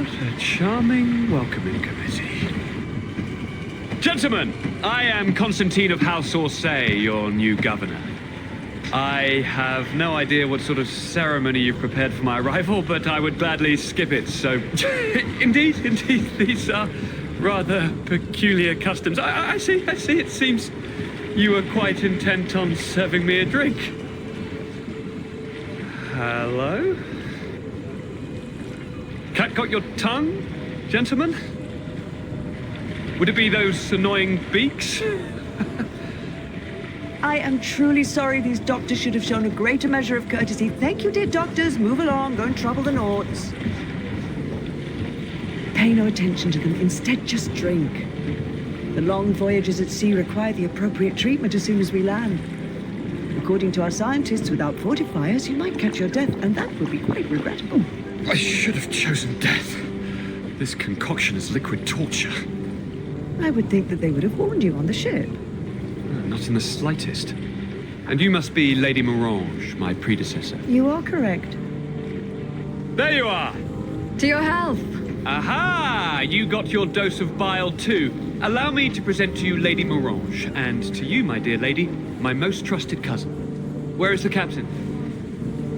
What a charming welcoming committee. Gentlemen, I am Constantine of House Orsay, your new governor. I have no idea what sort of ceremony you've prepared for my arrival, but I would gladly skip it, so... Indeed, these are rather peculiar customs. I see, it seems you are quite intent on serving me a drink. Hello? Cat got your tongue, gentlemen? Would it be those annoying beaks? I am truly sorry. These doctors should have shown a greater measure of courtesy. Thank you, dear doctors. Move along. Don't trouble the Nauts. Pay no attention to them. Instead, just drink. The long voyages at sea require the appropriate treatment as soon as we land. According to our scientists, without fortifiers, you might catch your death, and that would be quite regrettable. I should have chosen death. This concoction is liquid torture. I would think that they would have warned you on the ship. Not in the slightest. And you must be Lady Morange, my predecessor. You are correct. There you are! To your health! Aha! You got your dose of bile too. Allow me to present to you Lady Morange, and to you, my dear lady, my most trusted cousin. Where is the captain?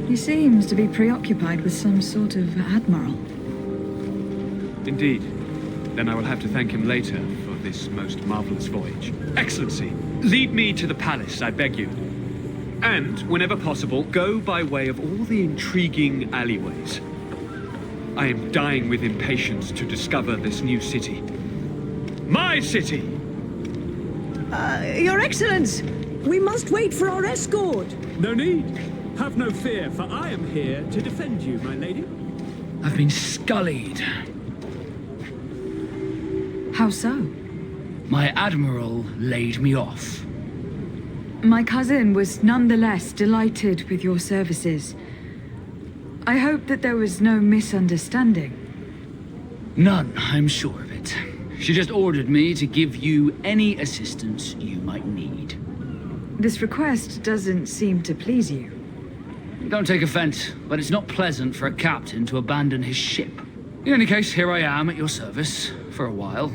He seems to be preoccupied with some sort of admiral. Indeed. Then I will have to thank him later for this most marvelous voyage. Excellency, lead me to the palace, I beg you. And, whenever possible, go by way of all the intriguing alleyways. I am dying with impatience to discover this new city. My city! Your Excellence! We must wait for our escort! No need. Have no fear, for I am here to defend you, my lady. I've been scullied. How so? My admiral laid me off. My cousin was nonetheless delighted with your services. I hope that there was no misunderstanding. None, I'm sure of it. She just ordered me to give you any assistance you might need. This request doesn't seem to please you. Don't take offense, but it's not pleasant for a captain to abandon his ship. In any case, here I am at your service, for a while.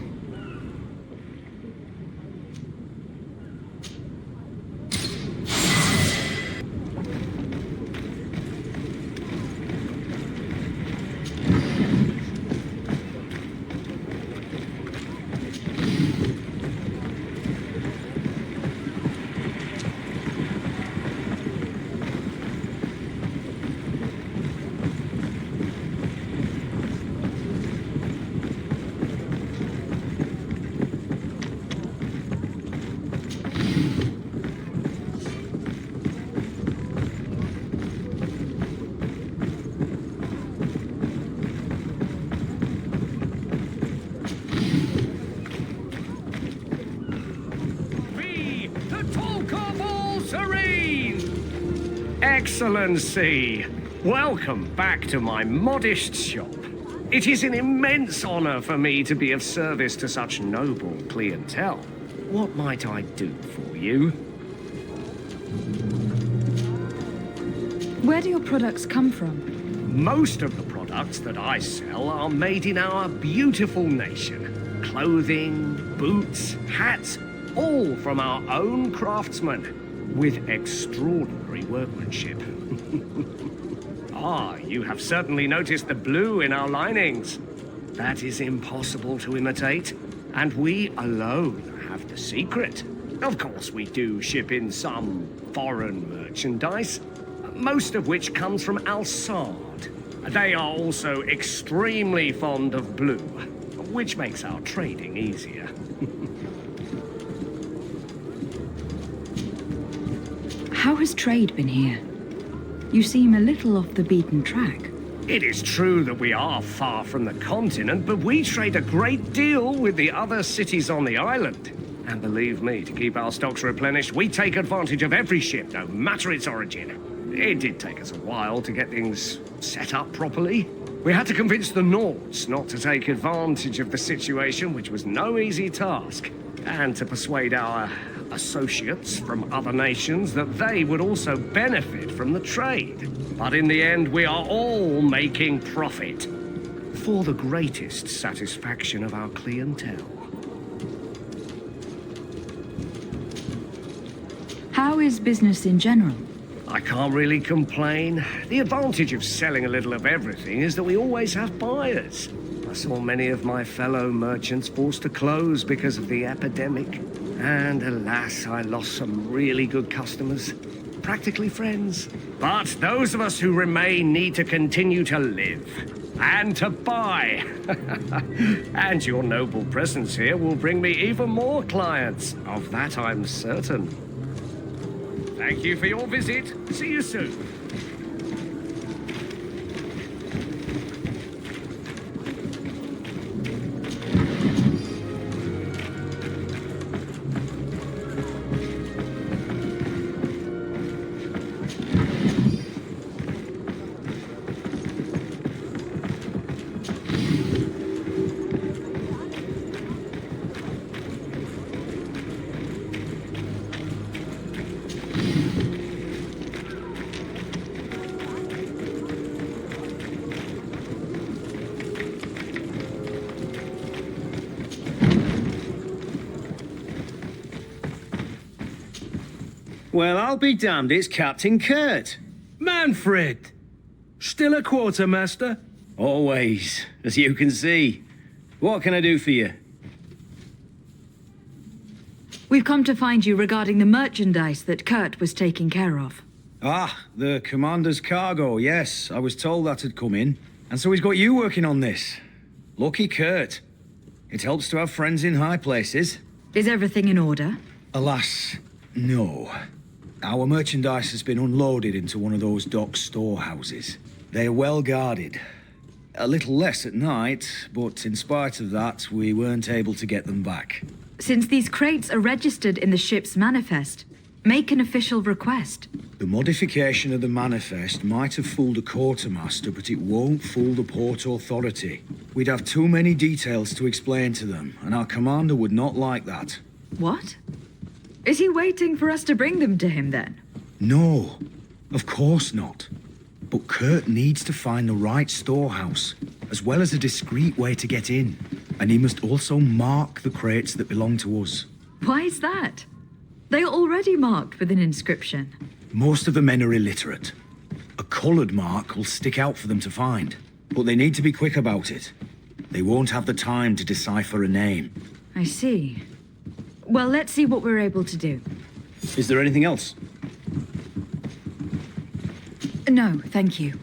Excellency, welcome back to my modest shop. It is an immense honor for me to be of service to such noble clientele. What might I do for you? Where do your products come from? Most of the products that I sell are made in our beautiful nation. Clothing, boots, hats, all from our own craftsmen, with extraordinary workmanship. You have certainly noticed the blue in our linings. That is impossible to imitate, and we alone have the secret. Of course, we do ship in some foreign merchandise, most of which comes from Alsard. They are also extremely fond of blue, which makes our trading easier. How has trade been here? You seem a little off the beaten track. It is true that we are far from the continent, but we trade a great deal with the other cities on the island. And believe me, to keep our stocks replenished, we take advantage of every ship, no matter its origin. It did take us a while to get things set up properly. We had to convince the Nauts not to take advantage of the situation, which was no easy task, and to persuade our associates from other nations that they would also benefit from the trade. But in the end, we are all making profit. for the greatest satisfaction of our clientele. How is business in general? I can't really complain. The advantage of selling a little of everything is that we always have buyers. I saw many of my fellow merchants forced to close because of the epidemic. And alas, I lost some really good customers. Practically friends. But those of us who remain need to continue to live. And to buy. And your noble presence here will bring me even more clients. Of that I'm certain. Thank you for your visit. See you soon. Well, I'll be damned, it's Captain Kurt. Manfred! Still a quartermaster? Always, as you can see. What can I do for you? We've come to find you regarding the merchandise that Kurt was taking care of. Ah, the commander's cargo, yes. I was told that had come in. And so he's got you working on this. Lucky Kurt. It helps to have friends in high places. Is everything in order? Alas, no. Our merchandise has been unloaded into one of those dock storehouses. They are well guarded. A little less at night, but in spite of that, we weren't able to get them back. Since these crates are registered in the ship's manifest, make an official request. The modification of the manifest might have fooled a quartermaster, but it won't fool the port authority. We'd have too many details to explain to them, and our commander would not like that. What? Is he waiting for us to bring them to him then? No, of course not. But Kurt needs to find the right storehouse, as well as a discreet way to get in. And he must also mark the crates that belong to us. Why is that? They are already marked with an inscription. Most of the men are illiterate. A coloured mark will stick out for them to find, but they need to be quick about it. They won't have the time to decipher a name. I see. Well, let's see what we're able to do. Is there anything else? No, thank you.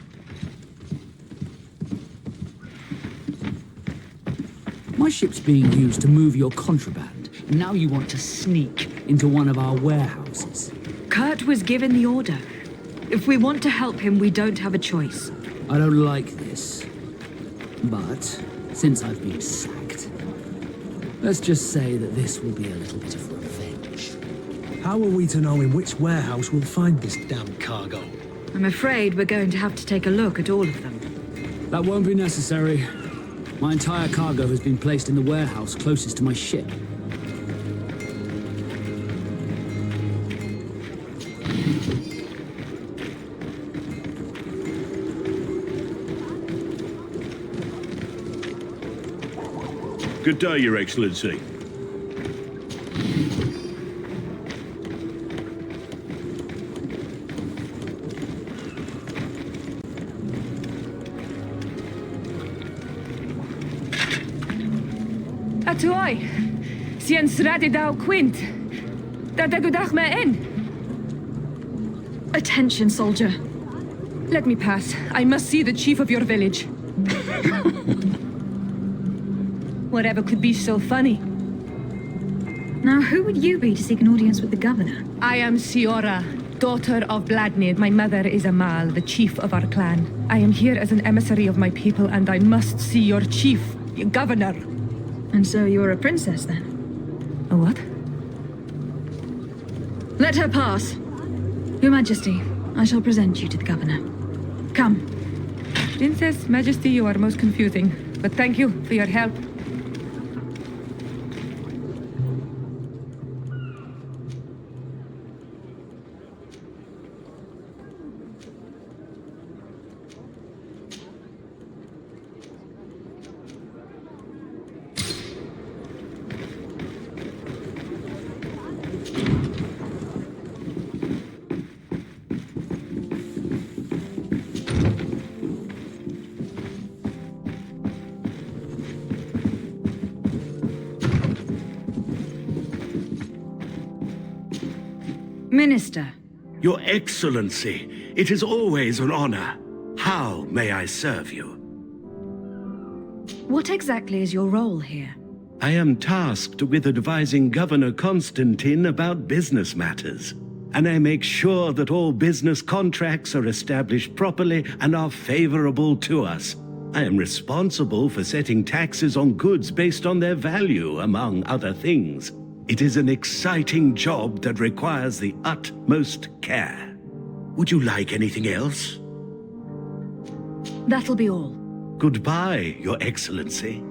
My ship's being used to move your contraband. Now you want to sneak into one of our warehouses. Kurt was given the order. If we want to help him, we don't have a choice. I don't like this. But since I've been sacked, let's just say that this will be a little bit of revenge. How are we to know in which warehouse we'll find this damn cargo? I'm afraid we're going to have to take a look at all of them. That won't be necessary. My entire cargo has been placed in the warehouse closest to my ship. Good day, Your Excellency. Atuai, sien sradi dau quint. Dadagudach me in. Attention, soldier. Let me pass. I must see the chief of your village. Whatever could be so funny? Now, who would you be to seek an audience with the governor? I am Siora, daughter of Vladnid. My mother is Amal, the chief of our clan. I am here as an emissary of my people, and I must see your chief, your governor. And so you're a princess, then? A what? Let her pass. Your Majesty, I shall present you to the governor. Come. Princess, Majesty, you are most confusing. But thank you for your help. Minister. Your Excellency, it is always an honor. How may I serve you? What exactly is your role here? I am tasked with advising Governor Constantine about business matters, and I make sure that all business contracts are established properly and are favorable to us. I am responsible for setting taxes on goods based on their value, among other things. It is an exciting job that requires the utmost care. Would you like anything else? That'll be all. Goodbye, Your Excellency.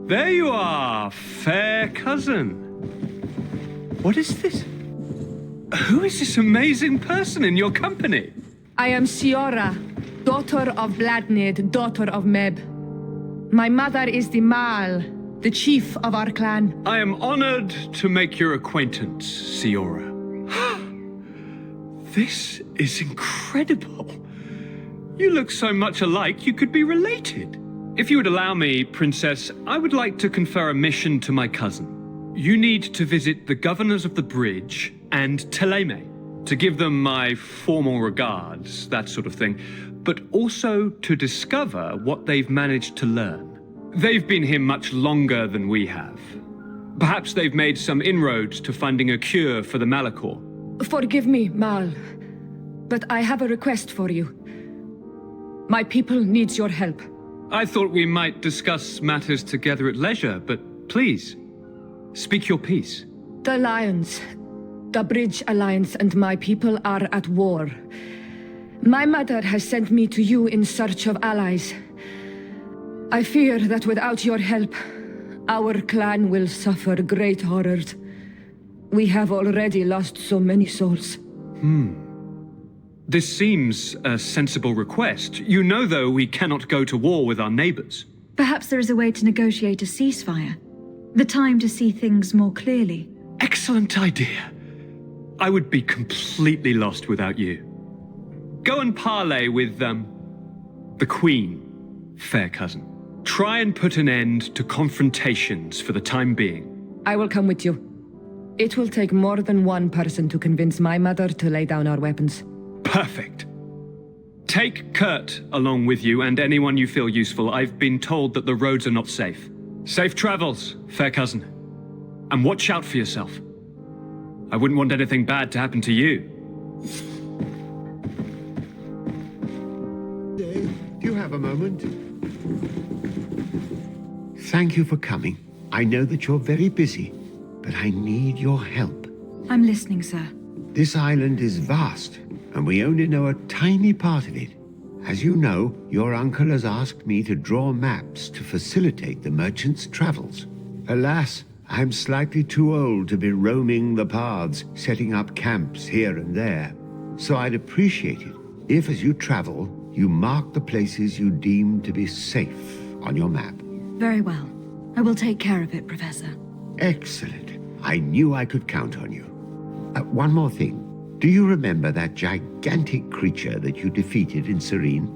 There you are, fair cousin. What is this? Who is this amazing person in your company? I am Siora, daughter of Bladnid, daughter of Meb. My mother is the Mal, the chief of our clan. I am honored to make your acquaintance, Siora. This is incredible. You look so much alike you could be related. If you would allow me, Princess, I would like to confer a mission to my cousin. You need to visit the governors of the bridge and Teleme to give them my formal regards, that sort of thing, but also to discover what they've managed to learn. They've been here much longer than we have. Perhaps they've made some inroads to finding a cure for the Malachor. Forgive me, Mal, but I have a request for you. My people needs your help. I thought we might discuss matters together at leisure, but please, speak your piece. The Lions, the Bridge Alliance and my people are at war. My mother has sent me to you in search of allies. I fear that without your help, our clan will suffer great horrors. We have already lost so many souls. This seems a sensible request. You know, though, we cannot go to war with our neighbors. Perhaps there is a way to negotiate a ceasefire. The time to see things more clearly. Excellent idea. I would be completely lost without you. Go and parley with, the Queen, fair cousin. Try and put an end to confrontations for the time being. I will come with you. It will take more than one person to convince my mother to lay down our weapons. Perfect. Take Kurt along with you and anyone you feel useful. I've been told that the roads are not safe. Safe travels, fair cousin. And watch out for yourself. I wouldn't want anything bad to happen to you. Dave, do you have a moment? Thank you for coming. I know that you're very busy, but I need your help. I'm listening, sir. This island is vast, and we only know a tiny part of it. As you know, your uncle has asked me to draw maps to facilitate the merchants' travels. Alas, I'm slightly too old to be roaming the paths, setting up camps here and there. So I'd appreciate it if, as you travel, you mark the places you deem to be safe on your map. Very well. I will take care of it, Professor. Excellent. I knew I could count on you. One more thing. Do you remember that gigantic creature that you defeated in Serene?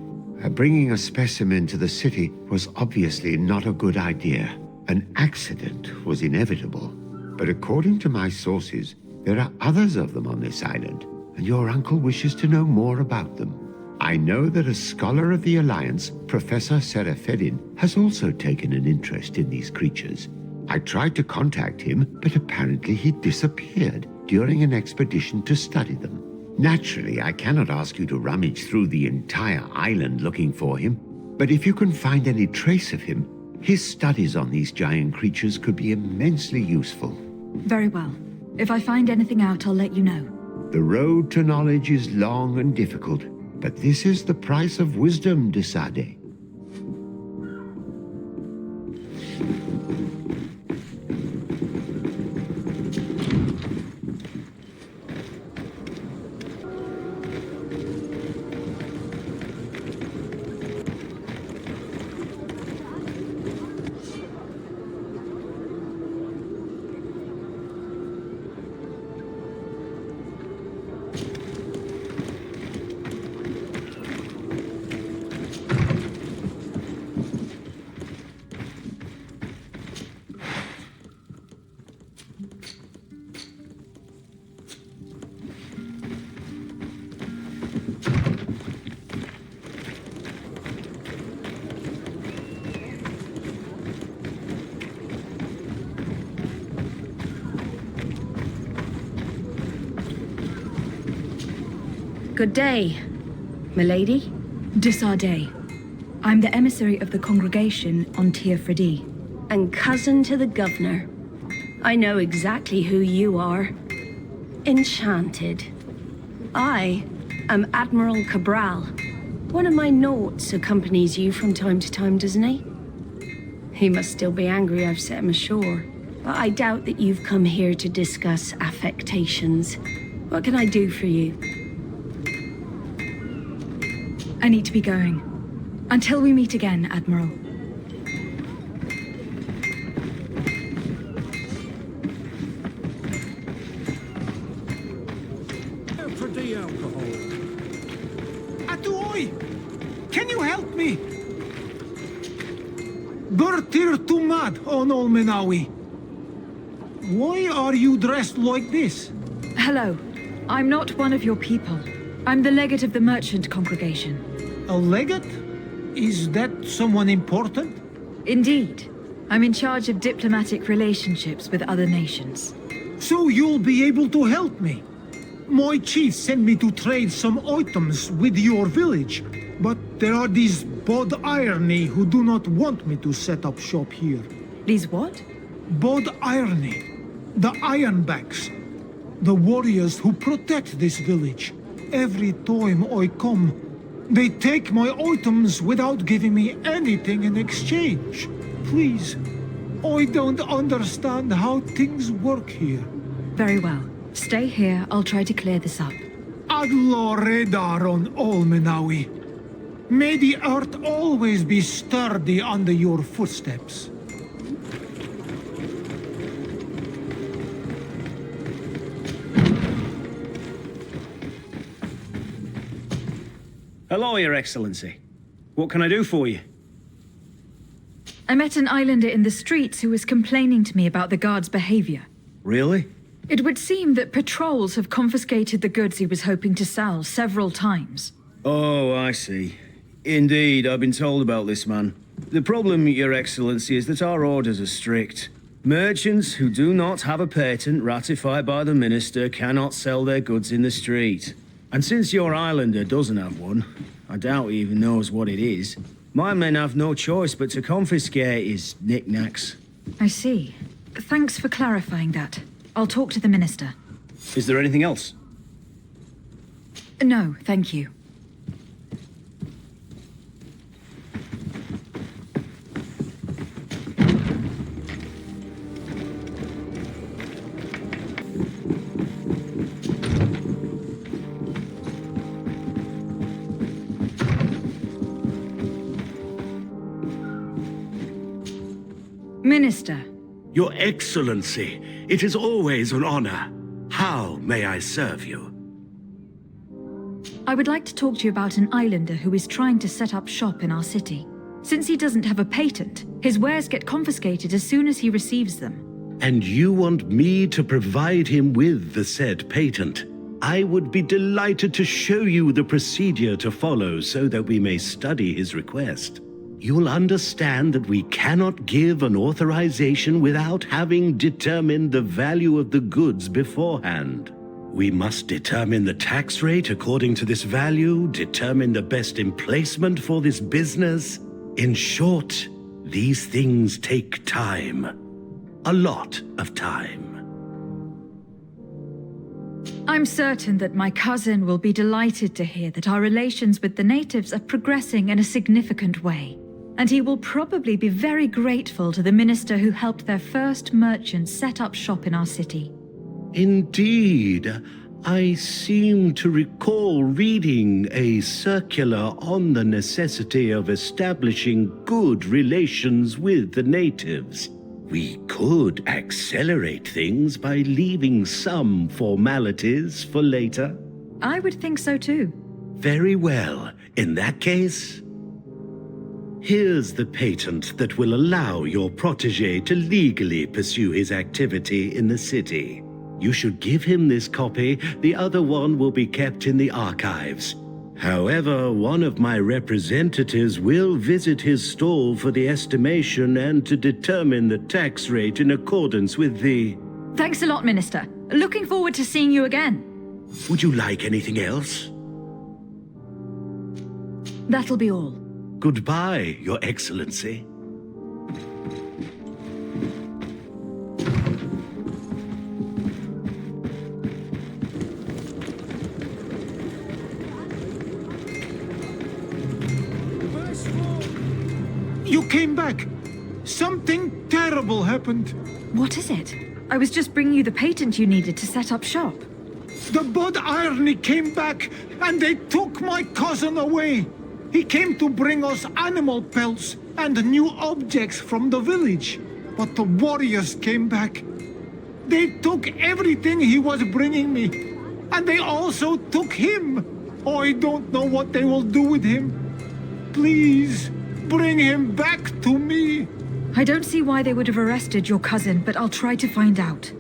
Bringing a specimen to the city was obviously not a good idea. An accident was inevitable, but according to my sources, there are others of them on this island, and your uncle wishes to know more about them. I know that a scholar of the Alliance, Professor Serafedin, has also taken an interest in these creatures. I tried to contact him, but apparently he disappeared during an expedition to study them. Naturally, I cannot ask you to rummage through the entire island looking for him, but if you can find any trace of him, his studies on these giant creatures could be immensely useful. Very well. If I find anything out, I'll let you know. The road to knowledge is long and difficult, but this is the price of wisdom, de Sade. Good day, milady. De Sade. I'm the emissary of the congregation on Tir Fredi. And cousin to the governor. I know exactly who you are. Enchanted. I am Admiral Cabral. One of my naughts accompanies you from time to time, doesn't he? He must still be angry I've set him ashore. But I doubt that you've come here to discuss affectations. What can I do for you? I need to be going. Until we meet again, Admiral. For the alcohol. Atuoi! Can you help me? Bertir Tumad on Olmenawi. Why are you dressed like this? Hello. I'm not one of your people. I'm the legate of the merchant congregation. A legate? Is that someone important? Indeed. I'm in charge of diplomatic relationships with other nations. So you'll be able to help me. My chief sent me to trade some items with your village, but there are these Bod Irony who do not want me to set up shop here. These what? Bod Irony. The Ironbacks. The warriors who protect this village. Every time I come, they take my items without giving me anything in exchange. Please, I don't understand how things work here. Very well. Stay here, I'll try to clear this up. Adlo Redar on Olmenawi. May the earth always be sturdy under your footsteps. Hello, Your Excellency. What can I do for you? I met an islander in the streets who was complaining to me about the guard's behavior. Really? It would seem that patrols have confiscated the goods he was hoping to sell several times. Oh, I see. Indeed, I've been told about this man. The problem, Your Excellency, is that our orders are strict. Merchants who do not have a patent ratified by the minister cannot sell their goods in the street. And since your islander doesn't have one, I doubt he even knows what it is, my men have no choice but to confiscate his knickknacks. I see. Thanks for clarifying that. I'll talk to the minister. Is there anything else? No, thank you. Minister. Your Excellency, it is always an honor. How may I serve you? I would like to talk to you about an islander who is trying to set up shop in our city. Since he doesn't have a patent, his wares get confiscated as soon as he receives them. And you want me to provide him with the said patent? I would be delighted to show you the procedure to follow so that we may study his request. You'll understand that we cannot give an authorization without having determined the value of the goods beforehand. We must determine the tax rate according to this value, determine the best emplacement for this business. In short, these things take time. A lot of time. I'm certain that my cousin will be delighted to hear that our relations with the natives are progressing in a significant way. And he will probably be very grateful to the minister who helped their first merchants set up shop in our city. Indeed. I seem to recall reading a circular on the necessity of establishing good relations with the natives. We could accelerate things by leaving some formalities for later. I would think so too. Very well. In that case, here's the patent that will allow your protege to legally pursue his activity in the city. You should give him this copy. The other one will be kept in the archives. However, one of my representatives will visit his stall for the estimation and to determine the tax rate in accordance with the... Thanks a lot, Minister. Looking forward to seeing you again. Would you like anything else? That'll be all. Goodbye, Your Excellency. You came back! Something terrible happened. What is it? I was just bringing you the patent you needed to set up shop. The Bod Irony came back, and they took my cousin away. He came to bring us animal pelts and new objects from the village. But the warriors came back. They took everything he was bringing me. And they also took him. I don't know what they will do with him. Please, bring him back to me. I don't see why they would have arrested your cousin, but I'll try to find out.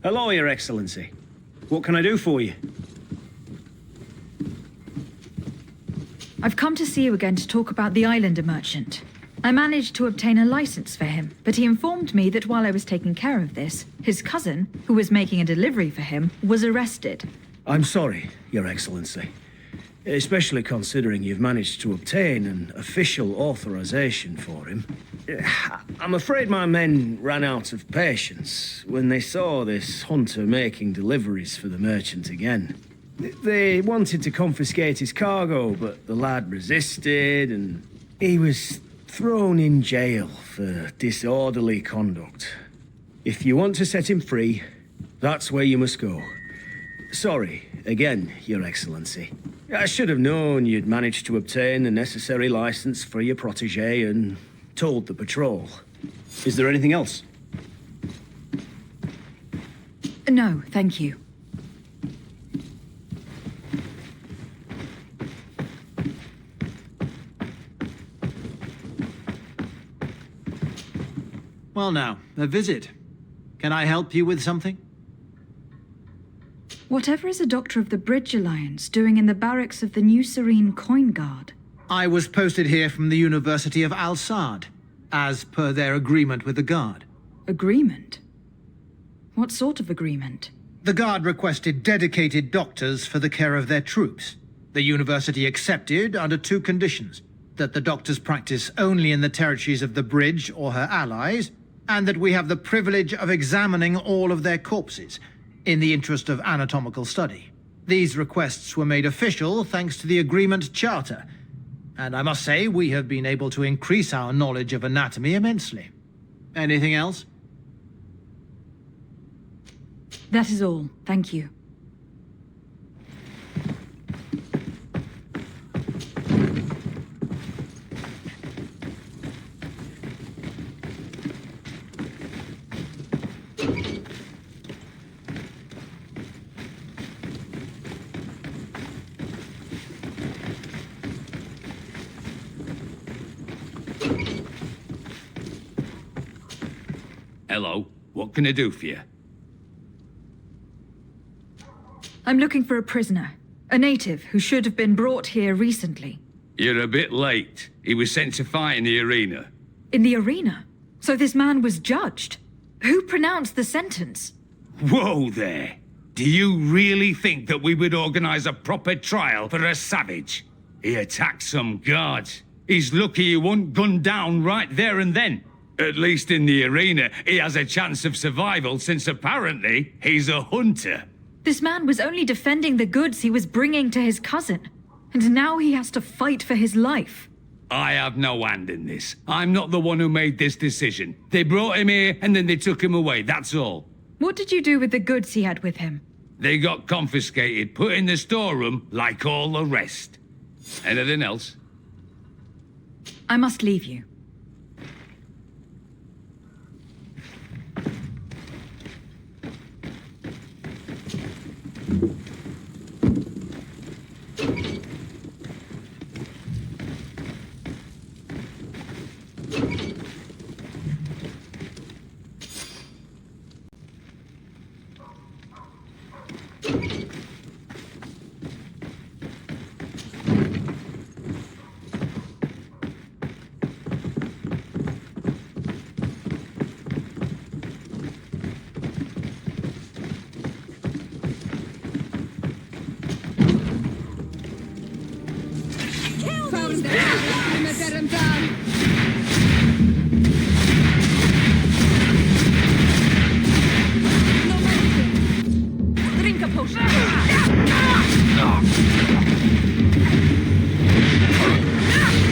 Hello, Your Excellency. What can I do for you? I've come to see you again to talk about the Islander merchant. I managed to obtain a license for him, but he informed me that while I was taking care of this, his cousin, who was making a delivery for him, was arrested. I'm sorry, Your Excellency. Especially considering you've managed to obtain an official authorization for him. I'm afraid my men ran out of patience when they saw this hunter making deliveries for the merchant again. They wanted to confiscate his cargo, but the lad resisted and he was thrown in jail for disorderly conduct. If you want to set him free, that's where you must go. Sorry, again, Your Excellency. I should have known you'd managed to obtain the necessary license for your protege and told the patrol. Is there anything else? No, thank you. Well now, a visit. Can I help you with something? Whatever is a doctor of the Bridge Alliance doing in the barracks of the New Serene Coin Guard? I was posted here from the University of Al-Sad, as per their agreement with the Guard. Agreement? What sort of agreement? The Guard requested dedicated doctors for the care of their troops. The university accepted under two conditions: that the doctors practice only in the territories of the Bridge or her allies, and that we have the privilege of examining all of their corpses, in the interest of anatomical study. These requests were made official thanks to the Agreement Charter, and I must say we have been able to increase our knowledge of anatomy immensely. Anything else? That is all, thank you. Hello, what can I do for you? I'm looking for a prisoner. A native who should have been brought here recently. You're a bit late. He was sent to fight in the arena. In the arena? So this man was judged? Who pronounced the sentence? Whoa there! Do you really think that we would organize a proper trial for a savage? He attacked some guards. He's lucky he wasn't gunned down right there and then. At least in the arena, he has a chance of survival since apparently he's a hunter. This man was only defending the goods he was bringing to his cousin. And now he has to fight for his life. I have no hand in this. I'm not the one who made this decision. They brought him here and then they took him away, that's all. What did you do with the goods he had with him? They got confiscated, put in the storeroom like all the rest. Anything else? I must leave you.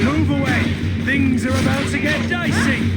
Move away! Things are about to get dicey!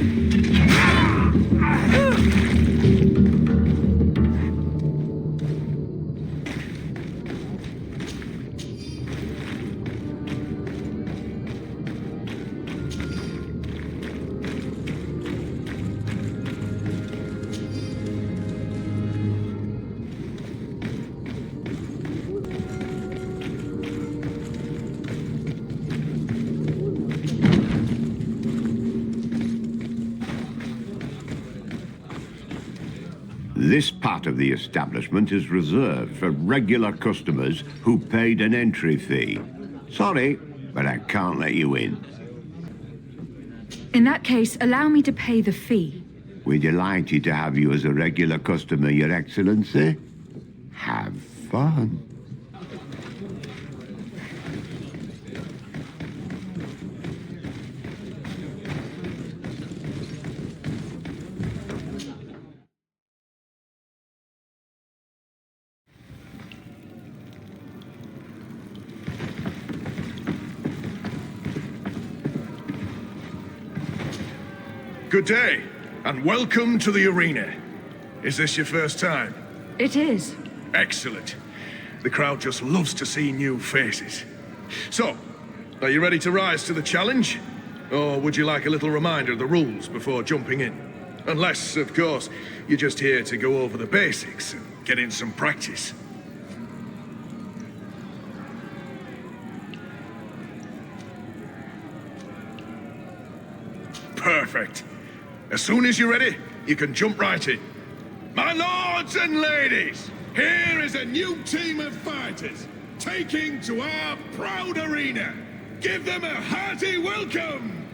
This part of the establishment is reserved for regular customers who paid an entry fee. Sorry, but I can't let you in. In that case, allow me to pay the fee. We're delighted to have you as a regular customer, Your Excellency. Have fun. Good day, and welcome to the arena. Is this your first time? It is. Excellent. The crowd just loves to see new faces. So, are you ready to rise to the challenge? Or would you like a little reminder of the rules before jumping in? Unless, of course, you're just here to go over the basics and get in some practice. Perfect. As soon as you're ready, you can jump right in. My lords and ladies, here is a new team of fighters taking to our proud arena. Give them a hearty welcome!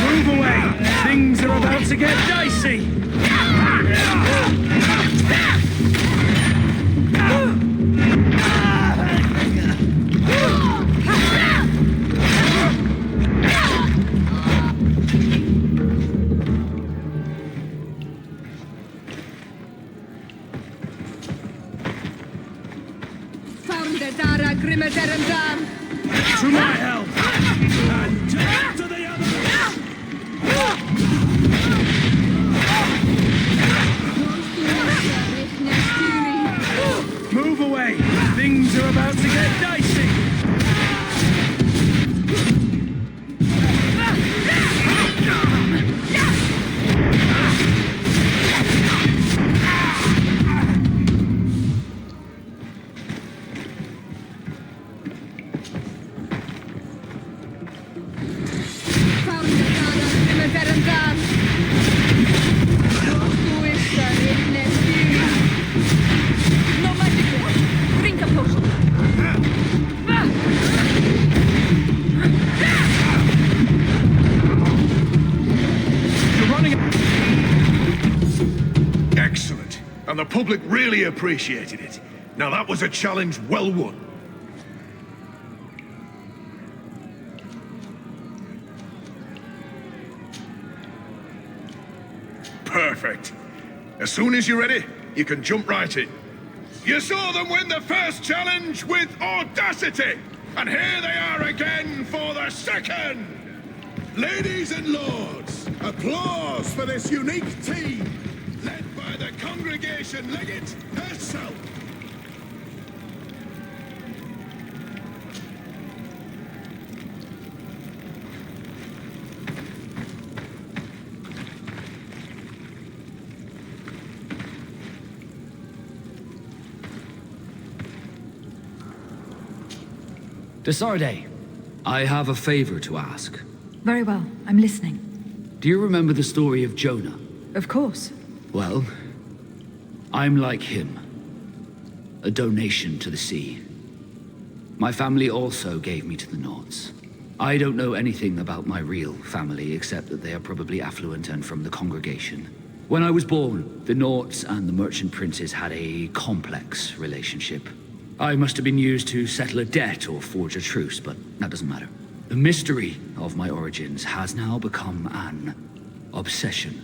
Move away! Things are about to get dicey! To my help! And to the others! Move away! Things are about to get dicey! and the public really appreciated it. Now that was a challenge well won. Perfect. As soon as you're ready, you can jump right in. You saw them win the first challenge with audacity, and here they are again for the second! Ladies and lords, applause for this unique team, led by the congregation legate herself. Desarde, I have a favor to ask. Very well, I'm listening. Do you remember the story of Jonah? Of course. Well, I'm like him. A donation to the sea. My family also gave me to the Nauts. I don't know anything about my real family, except that they are probably affluent and from the congregation. When I was born, the Nauts and the merchant princes had a complex relationship. I must have been used to settle a debt or forge a truce, but that doesn't matter. The mystery of my origins has now become an obsession.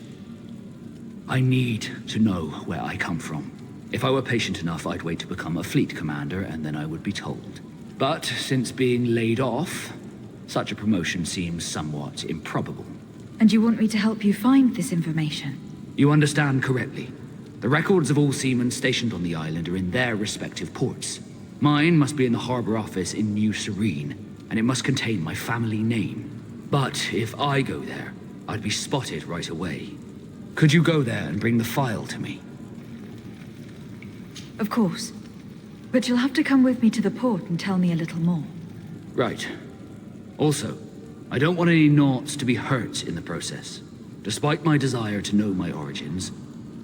I need to know where I come from. If I were patient enough, I'd wait to become a fleet commander, and then I would be told. But since being laid off, such a promotion seems somewhat improbable. And you want me to help you find this information? You understand correctly. The records of all seamen stationed on the island are in their respective ports. Mine must be in the harbor office in New Serene, and it must contain my family name. But if I go there, I'd be spotted right away. Could you go there and bring the file to me? Of course. But you'll have to come with me to the port and tell me a little more. Right. Also, I don't want any Nauts to be hurt in the process. Despite my desire to know my origins,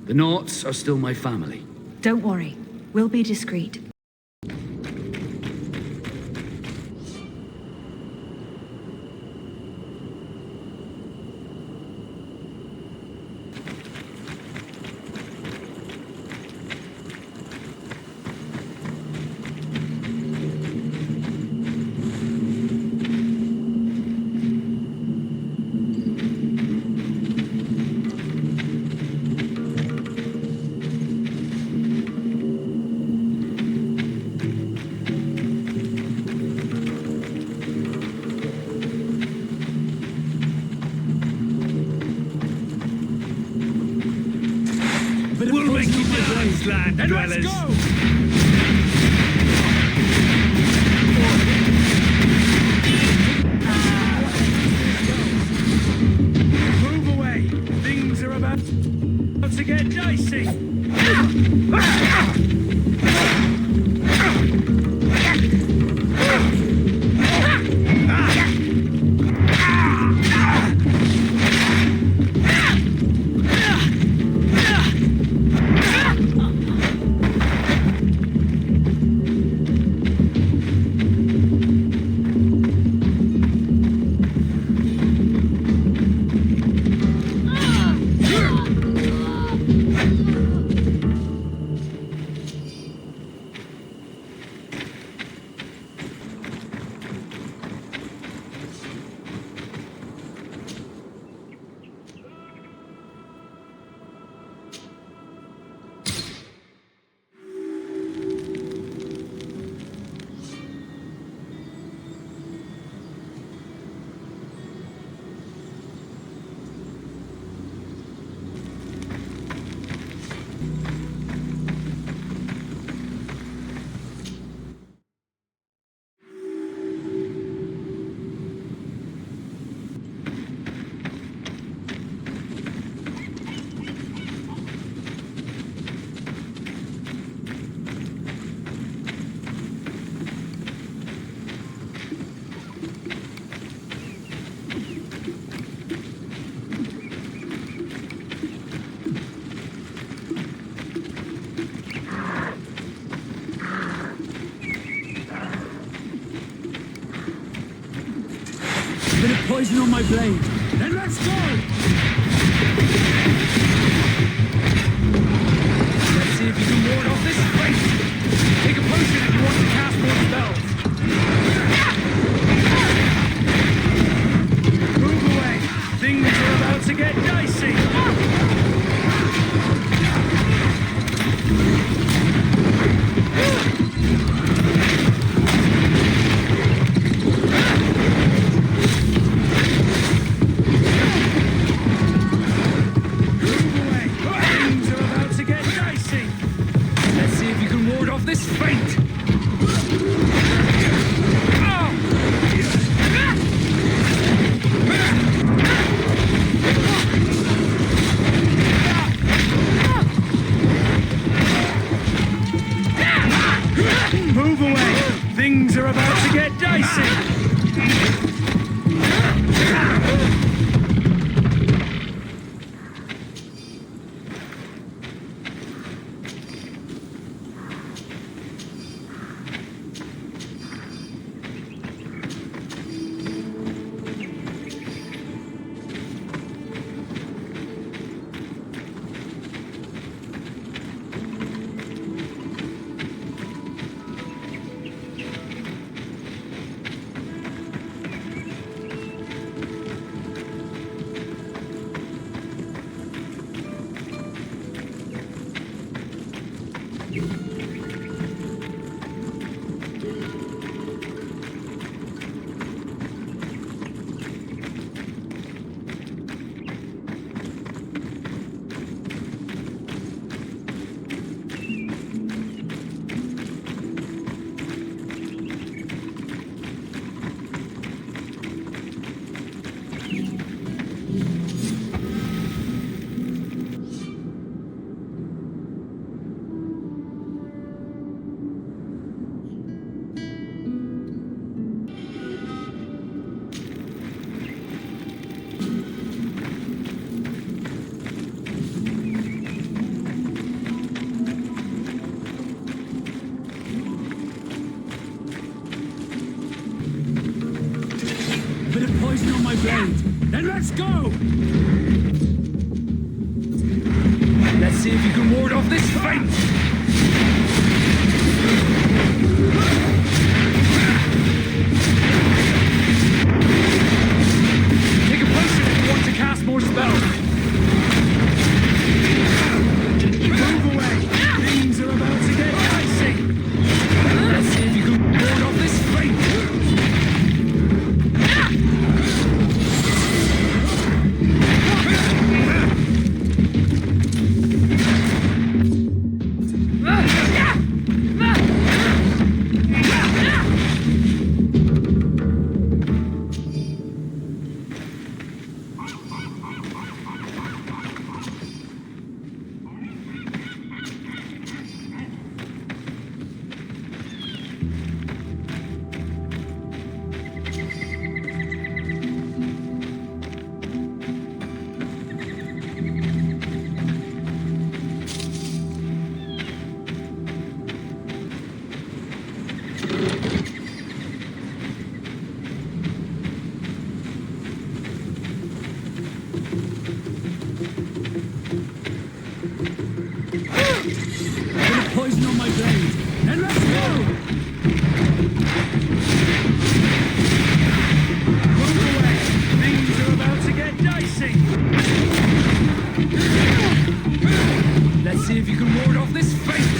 the Nauts are still my family. Don't worry. We'll be discreet. Land dwellers. Let's go! Move away. Things are about to get dicey. Poison on my blade. Then let's go! Let's see blade. Then let's go! Let's see if you can ward off this feint! Take a potion if you want to cast more spells. Move away! Things are about to get dicey! Let's see if you can ward off this feint! Poison on my blade. Then let's go! Move away! Things are about to get dicey! Let's see if you can ward off this feint!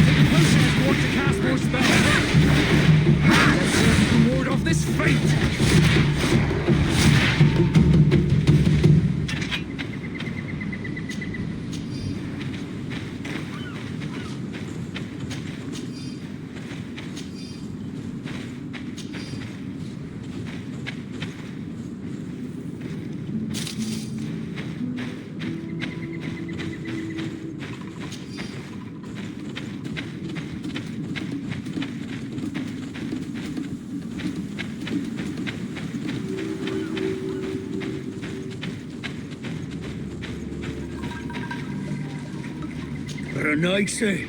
Take a potion if you want to cast more spells. Let's see if you can ward off this feint! Very nice, eh?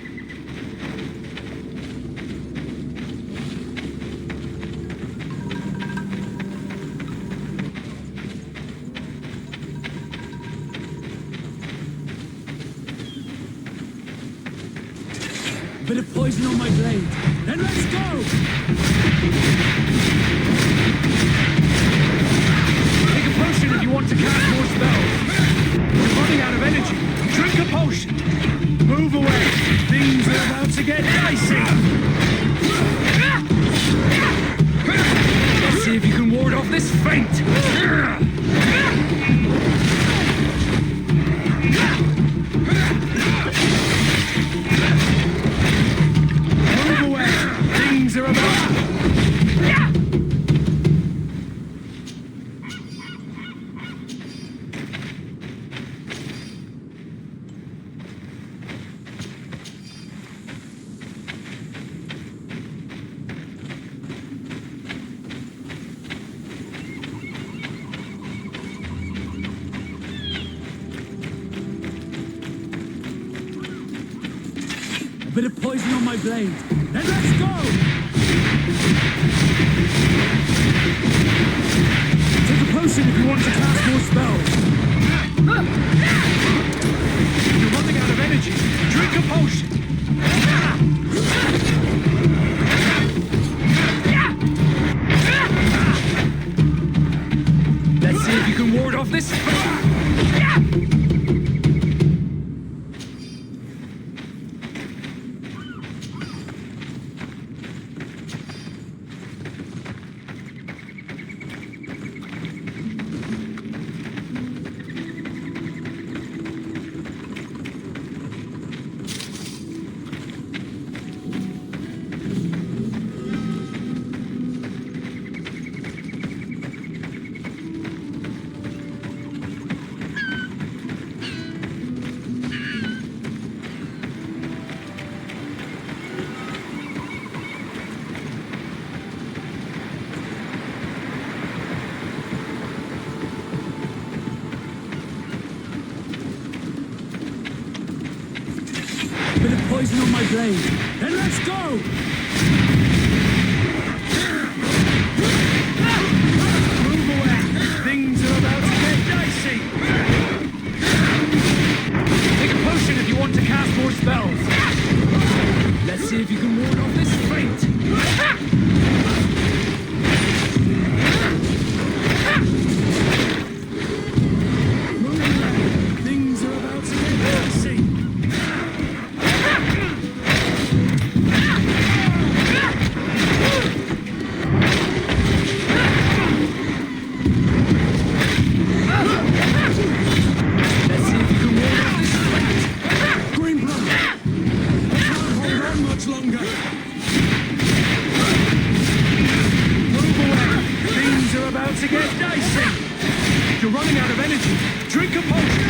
Bit of poison on my blade. Then let's go! Take a potion if you want to cast more spells. We're running out of energy. Drink a potion. Move away! Things are about to get dicey! Let's see if you can ward off this feint! Move away! Things are about to... Bit of poison on my blade. Then let's go! Take a potion if you want to cast more spells. You're running out of energy. Drink a potion. Let's see if you can ward off this. Bit of poison on my blade. Then let's go! you're running out of energy. Drink a potion.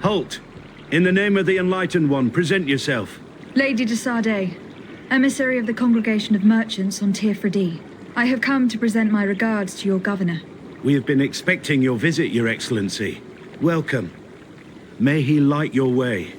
Halt! In the name of the Enlightened One, present yourself. Lady de Sardet, emissary of the Congregation of Merchants on Tirfredi. I have come to present my regards to your governor. We have been expecting your visit, Your Excellency. Welcome. May he light your way.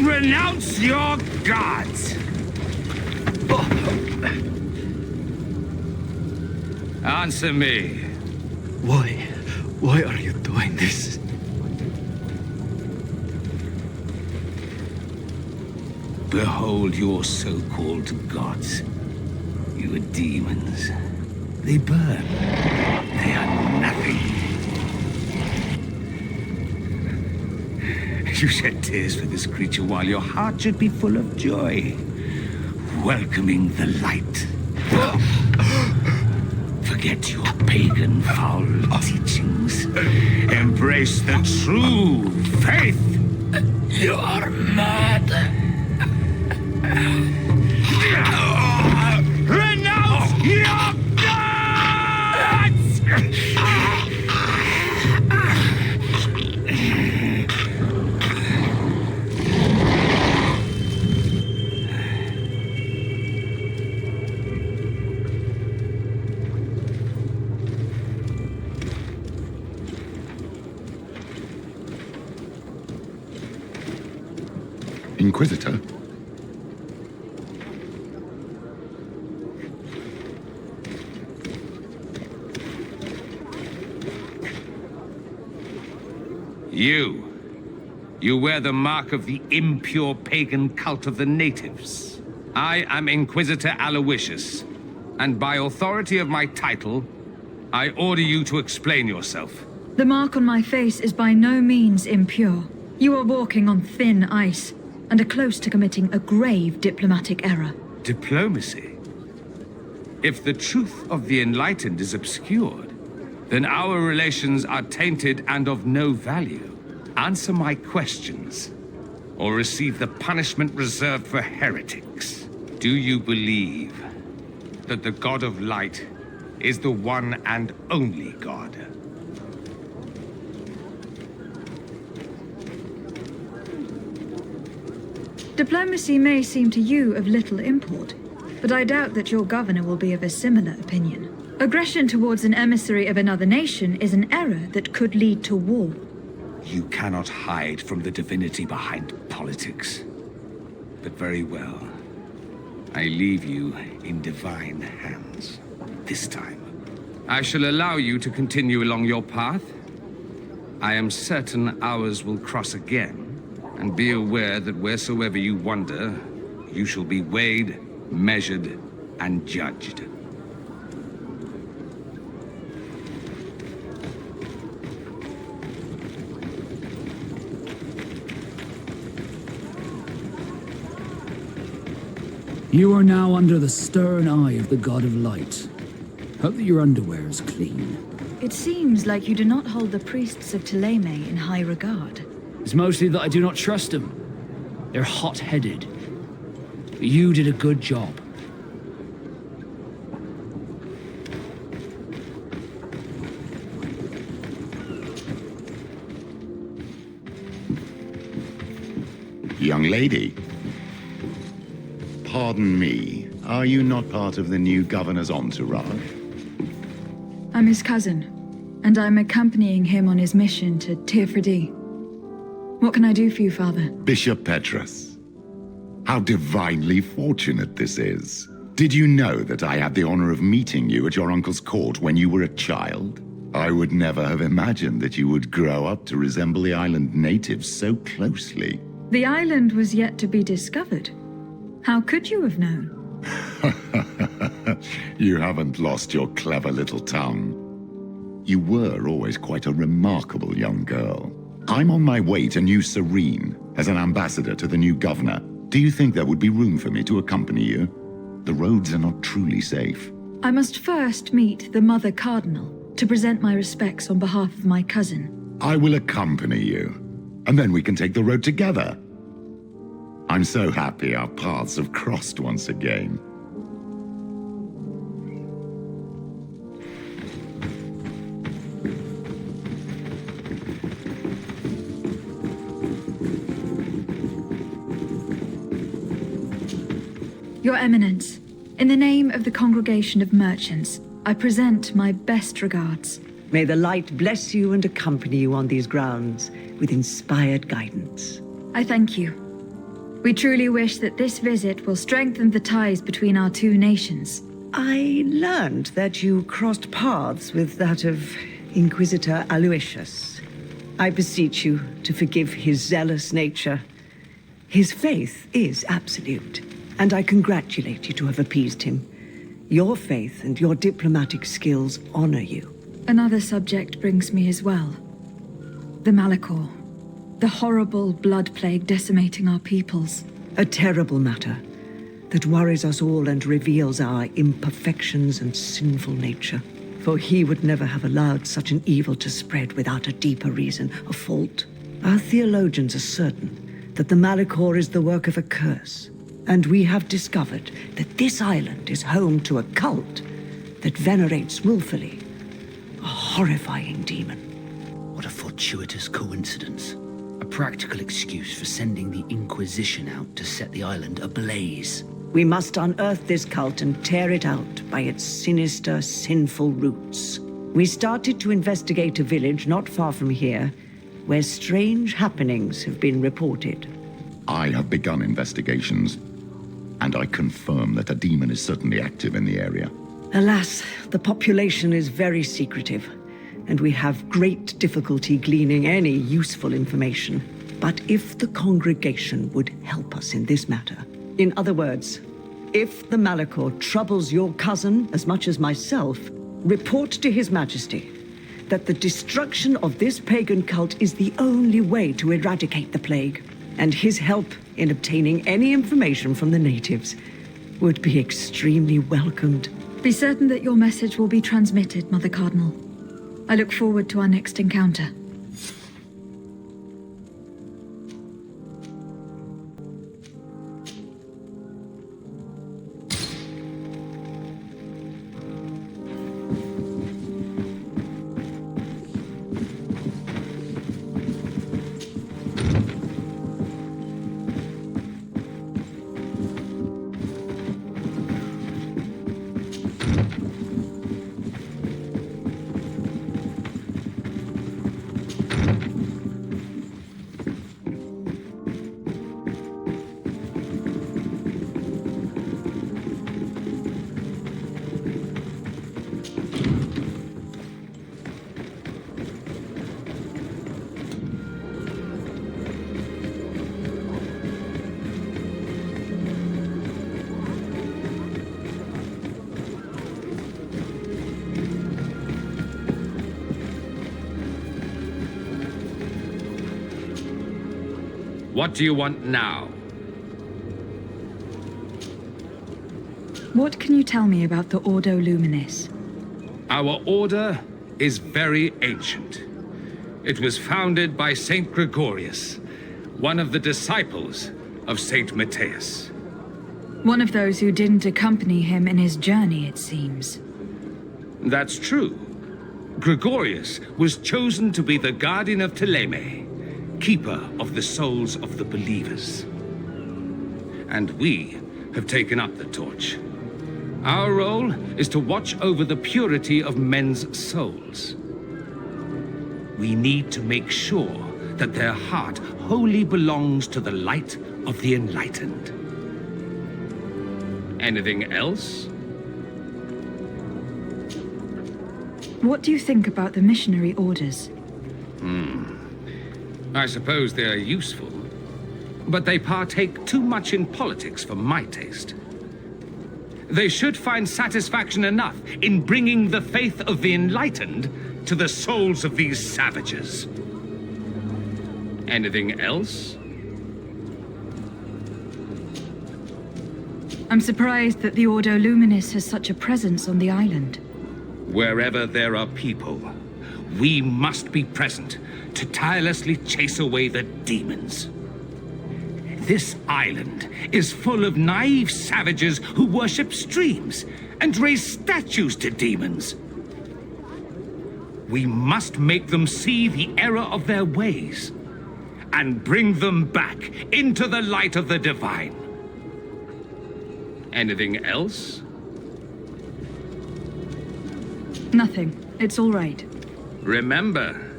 Renounce your gods! Answer me. Why are you doing this? Behold your so-called gods. You are demons. They burn. They are nothing. You shed tears for this creature while your heart should be full of joy, welcoming the light. Forget your pagan, foul teachings. Embrace the true faith. You are mad. Renounce your gods! Inquisitor? You wear the mark of the impure pagan cult of the natives. I am Inquisitor Aloysius, and by authority of my title, I order you to explain yourself. The mark on my face is by no means impure. You are walking on thin ice, and are close to committing a grave diplomatic error. Diplomacy? If the truth of the Enlightened is obscured, then our relations are tainted and of no value. Answer my questions, or receive the punishment reserved for heretics. Do you believe that the God of Light is the one and only God? Diplomacy may seem to you of little import, but I doubt that your governor will be of a similar opinion. Aggression towards an emissary of another nation is an error that could lead to war. You cannot hide from the divinity behind politics. But very well. I leave you in divine hands. This time. I shall allow you to continue along your path. I am certain ours will cross again. And be aware that wheresoever you wander, you shall be weighed, measured, and judged. You are now under the stern eye of the God of Light. Hope that your underwear is clean. It seems like you do not hold the priests of Thélème in high regard. It's mostly that I do not trust them. They're hot-headed. But you did a good job. Young lady. Pardon me, are you not part of the new governor's entourage? I'm his cousin, and I'm accompanying him on his mission to Tirfredi. What can I do for you, Father? Bishop Petrus. How divinely fortunate this is. Did you know that I had the honor of meeting you at your uncle's court when you were a child? I would never have imagined that you would grow up to resemble the island natives so closely. The island was yet to be discovered. How could you have known? You haven't lost your clever little tongue. You were always quite a remarkable young girl. I'm on my way to New Serene as an ambassador to the new governor. Do you think there would be room for me to accompany you? The roads are not truly safe. I must first meet the Mother Cardinal to present my respects on behalf of my cousin. I will accompany you, and then we can take the road together. I'm so happy our paths have crossed once again. Your Eminence, in the name of the Congregation of Merchants, I present my best regards. May the light bless you and accompany you on these grounds with inspired guidance. I thank you. We truly wish that this visit will strengthen the ties between our two nations. I learned that you crossed paths with that of Inquisitor Aloysius. I beseech you to forgive his zealous nature. His faith is absolute, and I congratulate you to have appeased him. Your faith and your diplomatic skills honor you. Another subject brings me as well. The Malachor. The horrible blood plague decimating our peoples. A terrible matter that worries us all and reveals our imperfections and sinful nature. For he would never have allowed such an evil to spread without a deeper reason, a fault. Our theologians are certain that the Malachor is the work of a curse, and we have discovered that this island is home to a cult that venerates willfully a horrifying demon. What a fortuitous coincidence. A practical excuse for sending the Inquisition out to set the island ablaze. We must unearth this cult and tear it out by its sinister, sinful roots. We started to investigate a village not far from here, where strange happenings have been reported. I have begun investigations, and I confirm that a demon is certainly active in the area. Alas, the population is very secretive, and we have great difficulty gleaning any useful information. But if the congregation would help us in this matter, in other words, if the Malachor troubles your cousin as much as myself, report to His Majesty that the destruction of this pagan cult is the only way to eradicate the plague, and his help in obtaining any information from the natives would be extremely welcomed. Be certain that your message will be transmitted, Mother Cardinal. I look forward to our next encounter. What do you want now? What can you tell me about the Ordo Luminis? Our order is very ancient. It was founded by Saint Gregorius, one of the disciples of Saint Matthias. One of those who didn't accompany him in his journey, it seems. That's true. Gregorius was chosen to be the guardian of Teleme, keeper of the souls of the believers. And we have taken up the torch. Our role is to watch over the purity of men's souls. We need to make sure that their heart wholly belongs to the light of the enlightened. Anything else? What do you think about the missionary orders? I suppose they are useful, but they partake too much in politics for my taste. They should find satisfaction enough in bringing the faith of the enlightened to the souls of these savages. Anything else? I'm surprised that the Ordo Luminis has such a presence on the island. Wherever there are people, we must be present to tirelessly chase away the demons. This island is full of naive savages who worship streams and raise statues to demons. We must make them see the error of their ways and bring them back into the light of the divine. Anything else? Nothing. It's all right. Remember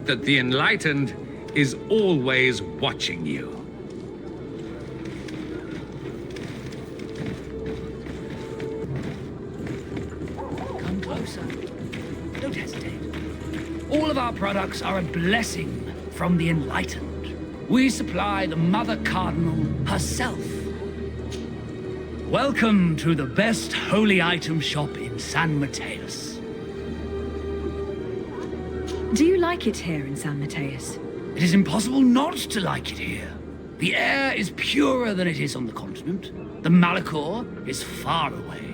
that the enlightened is always watching you. Come closer. Don't hesitate. All of our products are a blessing from the enlightened. We supply the Mother Cardinal herself. Welcome to the best holy item shop in San Mateus. Do you like it here in San Mateus? It is impossible not to like it here. The air is purer than it is on the continent. The Malachor is far away.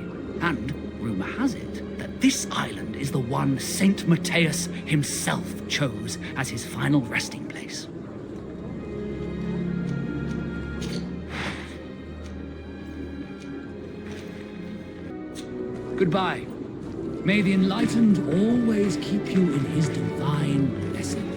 And rumor has it that this island is the one Saint Matthias himself chose as his final resting place. Goodbye. May the enlightened always keep you in his divine blessing.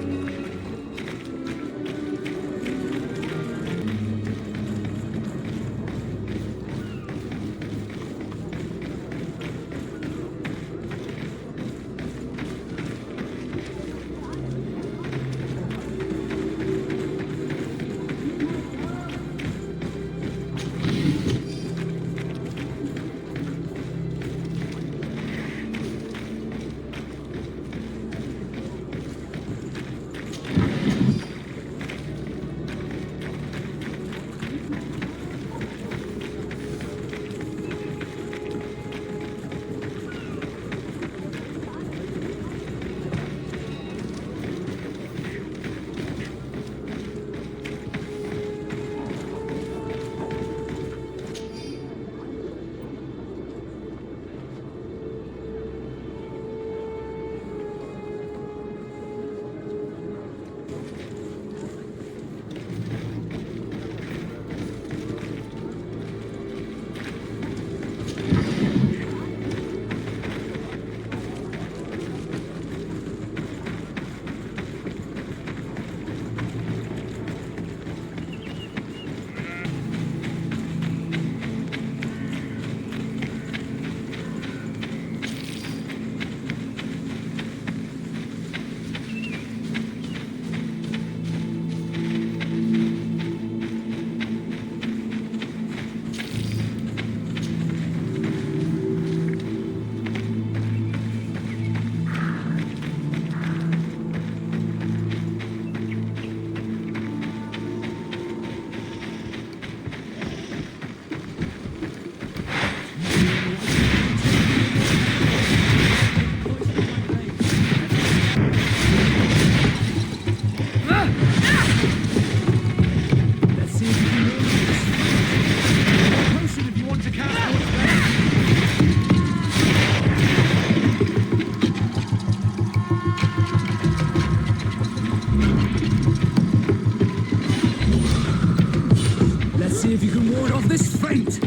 Wait!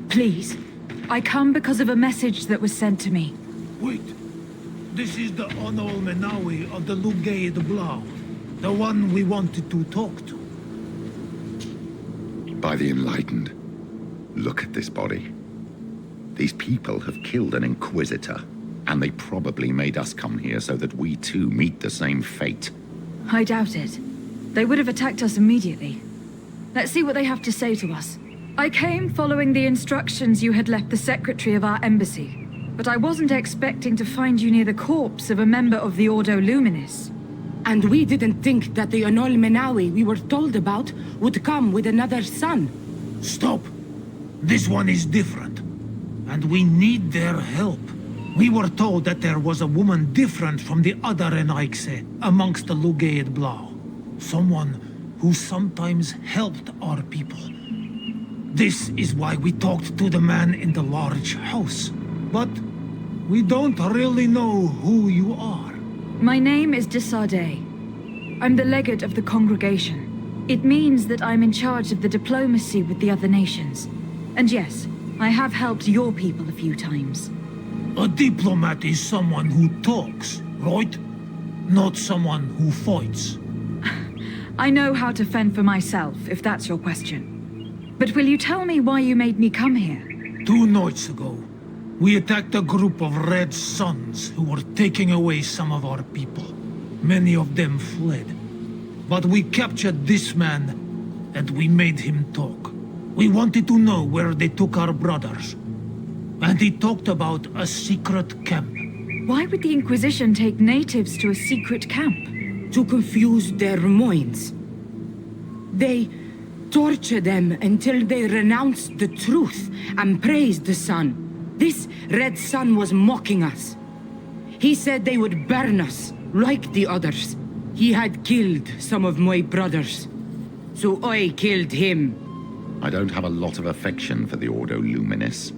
Please, I come because of a message that was sent to me. Wait. This is the Onol Menawi of the Lugaid Blau. The one we wanted to talk to. By the Enlightened, look at this body. These people have killed an Inquisitor, and they probably made us come here so that we too meet the same fate. I doubt it. They would have attacked us immediately. Let's see what they have to say to us. I came following the instructions you had left the secretary of our embassy, but I wasn't expecting to find you near the corpse of a member of the Ordo Luminis. And we didn't think that the Onol Menawi we were told about would come with another son. Stop! This one is different. And we need their help. We were told that there was a woman different from the other Enaixe amongst the Lugaid Blau. Someone who sometimes helped our people. This is why we talked to the man in the large house. But we don't really know who you are. My name is Desardet. I'm the legate of the congregation. It means that I'm in charge of the diplomacy with the other nations. And yes, I have helped your people a few times. A diplomat is someone who talks, right? Not someone who fights. I know how to fend for myself, if that's your question. But will you tell me why you made me come here? 2 nights ago, we attacked a group of Red Suns who were taking away some of our people. Many of them fled. But we captured this man, and we made him talk. We wanted to know where they took our brothers. And he talked about a secret camp. Why would the Inquisition take natives to a secret camp? To confuse their minds. They torture them until they renounce the truth and praise the sun. This Red Sun was mocking us. He said they would burn us, like the others. He had killed some of my brothers, so I killed him. I don't have a lot of affection for the Ordo Luminis,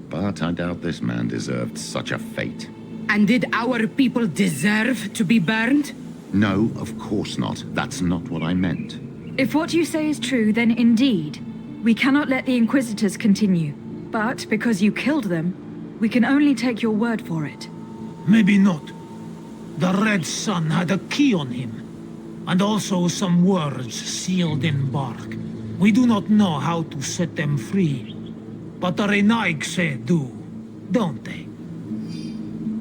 but I doubt this man deserved such a fate. And did our people deserve to be burned? No, of course not. That's not what I meant. If what you say is true, then indeed, we cannot let the Inquisitors continue. But because you killed them, we can only take your word for it. Maybe not. The Red Sun had a key on him, and also some words sealed in bark. We do not know how to set them free, but the Enaixe do, don't they?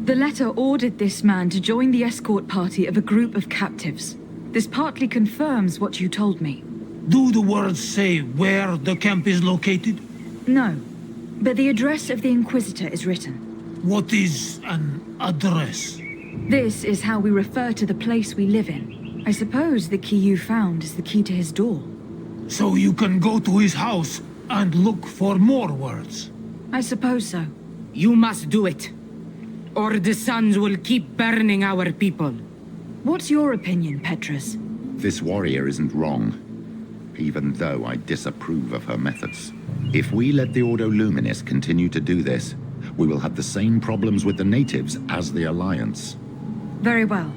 The letter ordered this man to join the escort party of a group of captives. This partly confirms what you told me. Do the words say where the camp is located? No, but the address of the Inquisitor is written. What is an address? This is how we refer to the place we live in. I suppose the key you found is the key to his door. So you can go to his house and look for more words? I suppose so. You must do it, or the suns will keep burning our people. What's your opinion, Petrus? This warrior isn't wrong, even though I disapprove of her methods. If we let the Ordo Luminis continue to do this, we will have the same problems with the natives as the Alliance. Very well.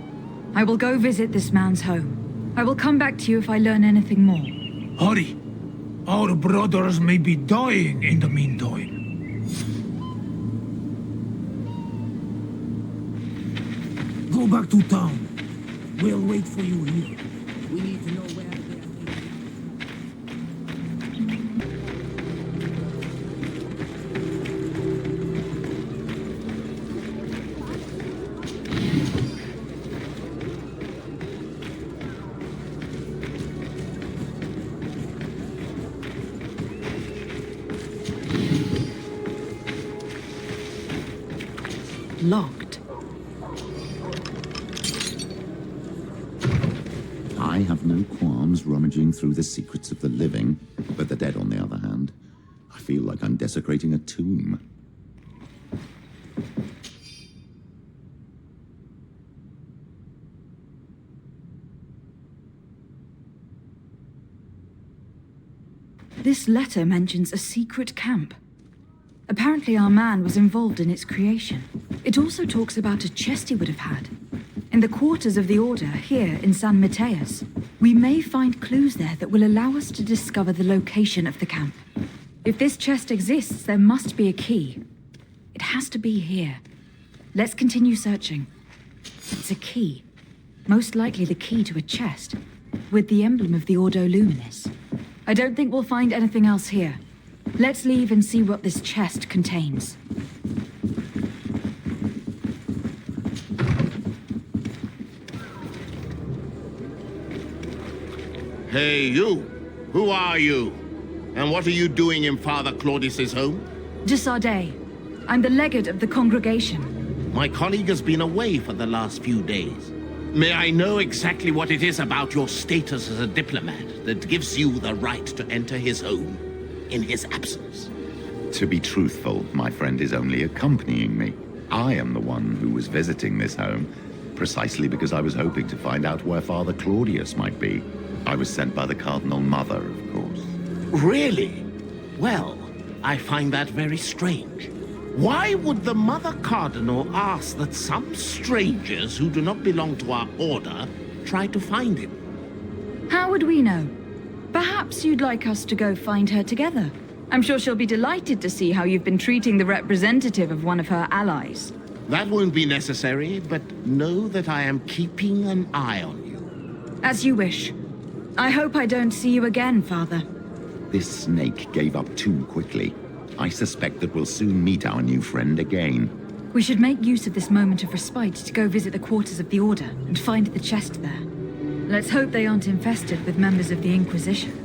I will go visit this man's home. I will come back to you if I learn anything more. Hurry. Our brothers may be dying in the meantime. Go back to town. We'll wait for you here. We need to know where they are. Locked. I have no qualms rummaging through the secrets of the living, but the dead, on the other hand, I feel like I'm desecrating a tomb. This letter mentions a secret camp. Apparently our man was involved in its creation. It also talks about a chest he would have had. In the quarters of the Order, here in San Mateus, we may find clues there that will allow us to discover the location of the camp. If this chest exists, there must be a key. It has to be here. Let's continue searching. It's a key. Most likely the key to a chest, with the emblem of the Ordo Luminis. I don't think we'll find anything else here. Let's leave and see what this chest contains. Hey, you! Who are you? And what are you doing in Father Claudius's home? De Sardet. I'm the legate of the congregation. My colleague has been away for the last few days. May I know exactly what it is about your status as a diplomat that gives you the right to enter his home in his absence? To be truthful, my friend is only accompanying me. I am the one who was visiting this home, precisely because I was hoping to find out where Father Claudius might be. I was sent by the Cardinal Mother, of course. Really? Well, I find that very strange. Why would the Mother Cardinal ask that some strangers who do not belong to our order try to find him? How would we know? Perhaps you'd like us to go find her together. I'm sure she'll be delighted to see how you've been treating the representative of one of her allies. That won't be necessary, but know that I am keeping an eye on you. As you wish. I hope I don't see you again, Father. This snake gave up too quickly. I suspect that we'll soon meet our new friend again. We should make use of this moment of respite to go visit the quarters of the Order and find the chest there. Let's hope they aren't infested with members of the Inquisition.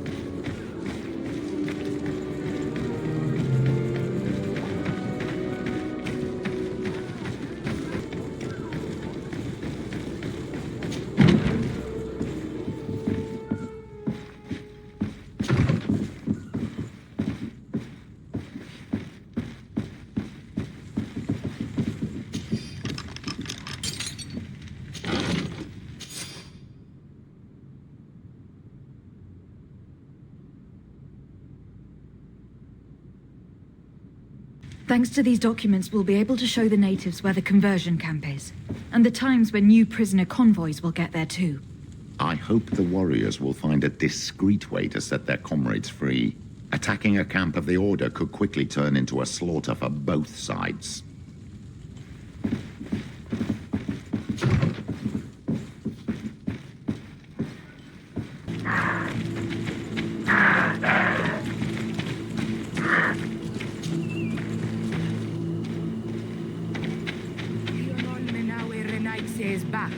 Thanks to these documents, we'll be able to show the natives where the conversion camp is, and the times when new prisoner convoys will get there too. I hope the warriors will find a discreet way to set their comrades free. Attacking a camp of the Order could quickly turn into a slaughter for both sides. Is back.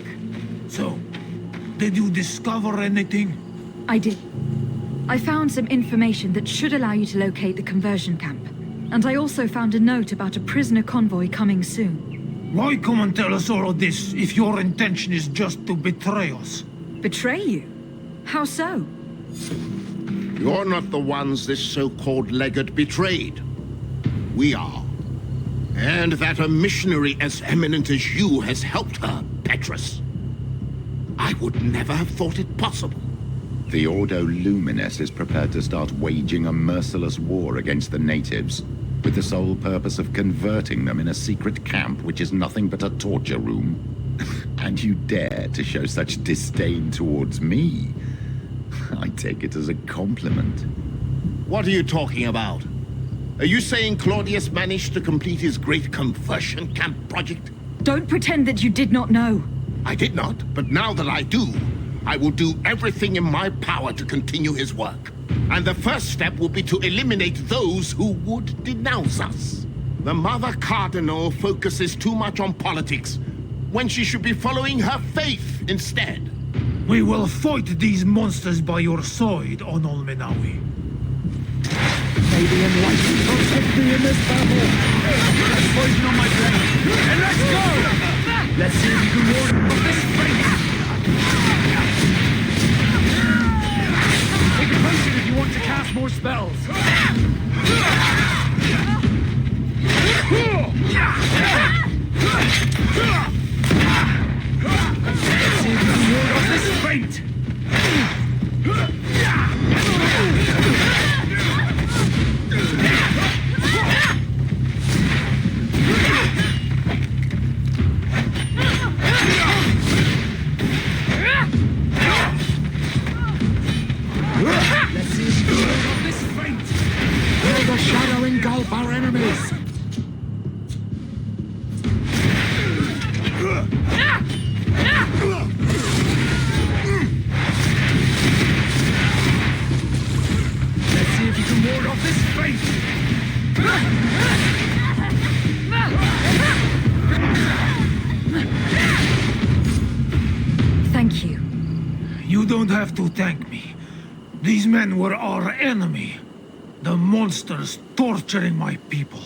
So, did you discover anything? I did. I found some information that should allow you to locate the conversion camp. And I also found a note about a prisoner convoy coming soon. Why come and tell us all of this if your intention is just to betray us? Betray you? How so? You're not the ones this so-called legate betrayed. We are. And that a missionary as eminent as you has helped her, Petrus. I would never have thought it possible. The Ordo Luminis is prepared to start waging a merciless war against the natives, with the sole purpose of converting them in a secret camp which is nothing but a torture room. And you dare to show such disdain towards me? I take it as a compliment. What are you talking about? Are you saying Claudius managed to complete his great conversion camp project? Don't pretend that you did not know. I did not, but now that I do, I will do everything in my power to continue his work. And the first step will be to eliminate those who would denounce us. The Mother Cardinal focuses too much on politics, when she should be following her faith instead. We will fight these monsters by your side, on Olmenawi. May the enlightened protect me in this battle! There's poison on my blade! And let's go! Let's see if you can ward off this fate! Take a potion if you want to cast more spells! Let's see if you can ward off this fate! May the shadow engulf our enemies! Let's see if you can ward off this fate! Thank you. You don't have to thank me. These men were our enemy. The monsters torturing my people.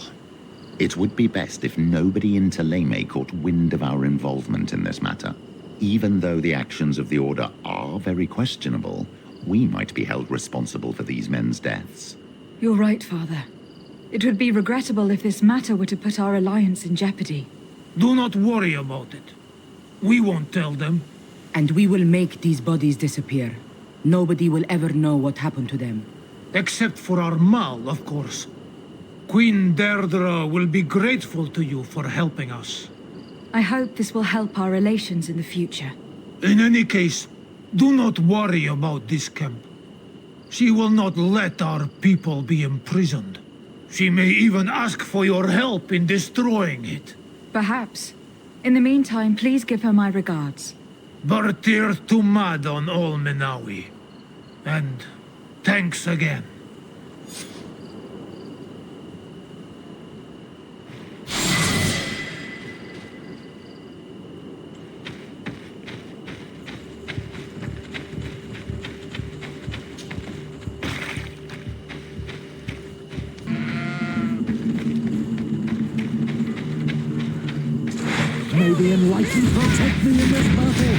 It would be best if nobody in Teleme caught wind of our involvement in this matter. Even though the actions of the Order are very questionable, we might be held responsible for these men's deaths. You're right, Father. It would be regrettable if this matter were to put our alliance in jeopardy. Do not worry about it. We won't tell them. And we will make these bodies disappear. Nobody will ever know what happened to them. Except for our Mal, of course. Queen Deirdre will be grateful to you for helping us. I hope this will help our relations in the future. In any case, do not worry about this camp. She will not let our people be imprisoned. She may even ask for your help in destroying it. Perhaps. In the meantime, please give her my regards. Bartir Tumad on Olmenawi. And thanks again. May the enlightened protect me in this battle!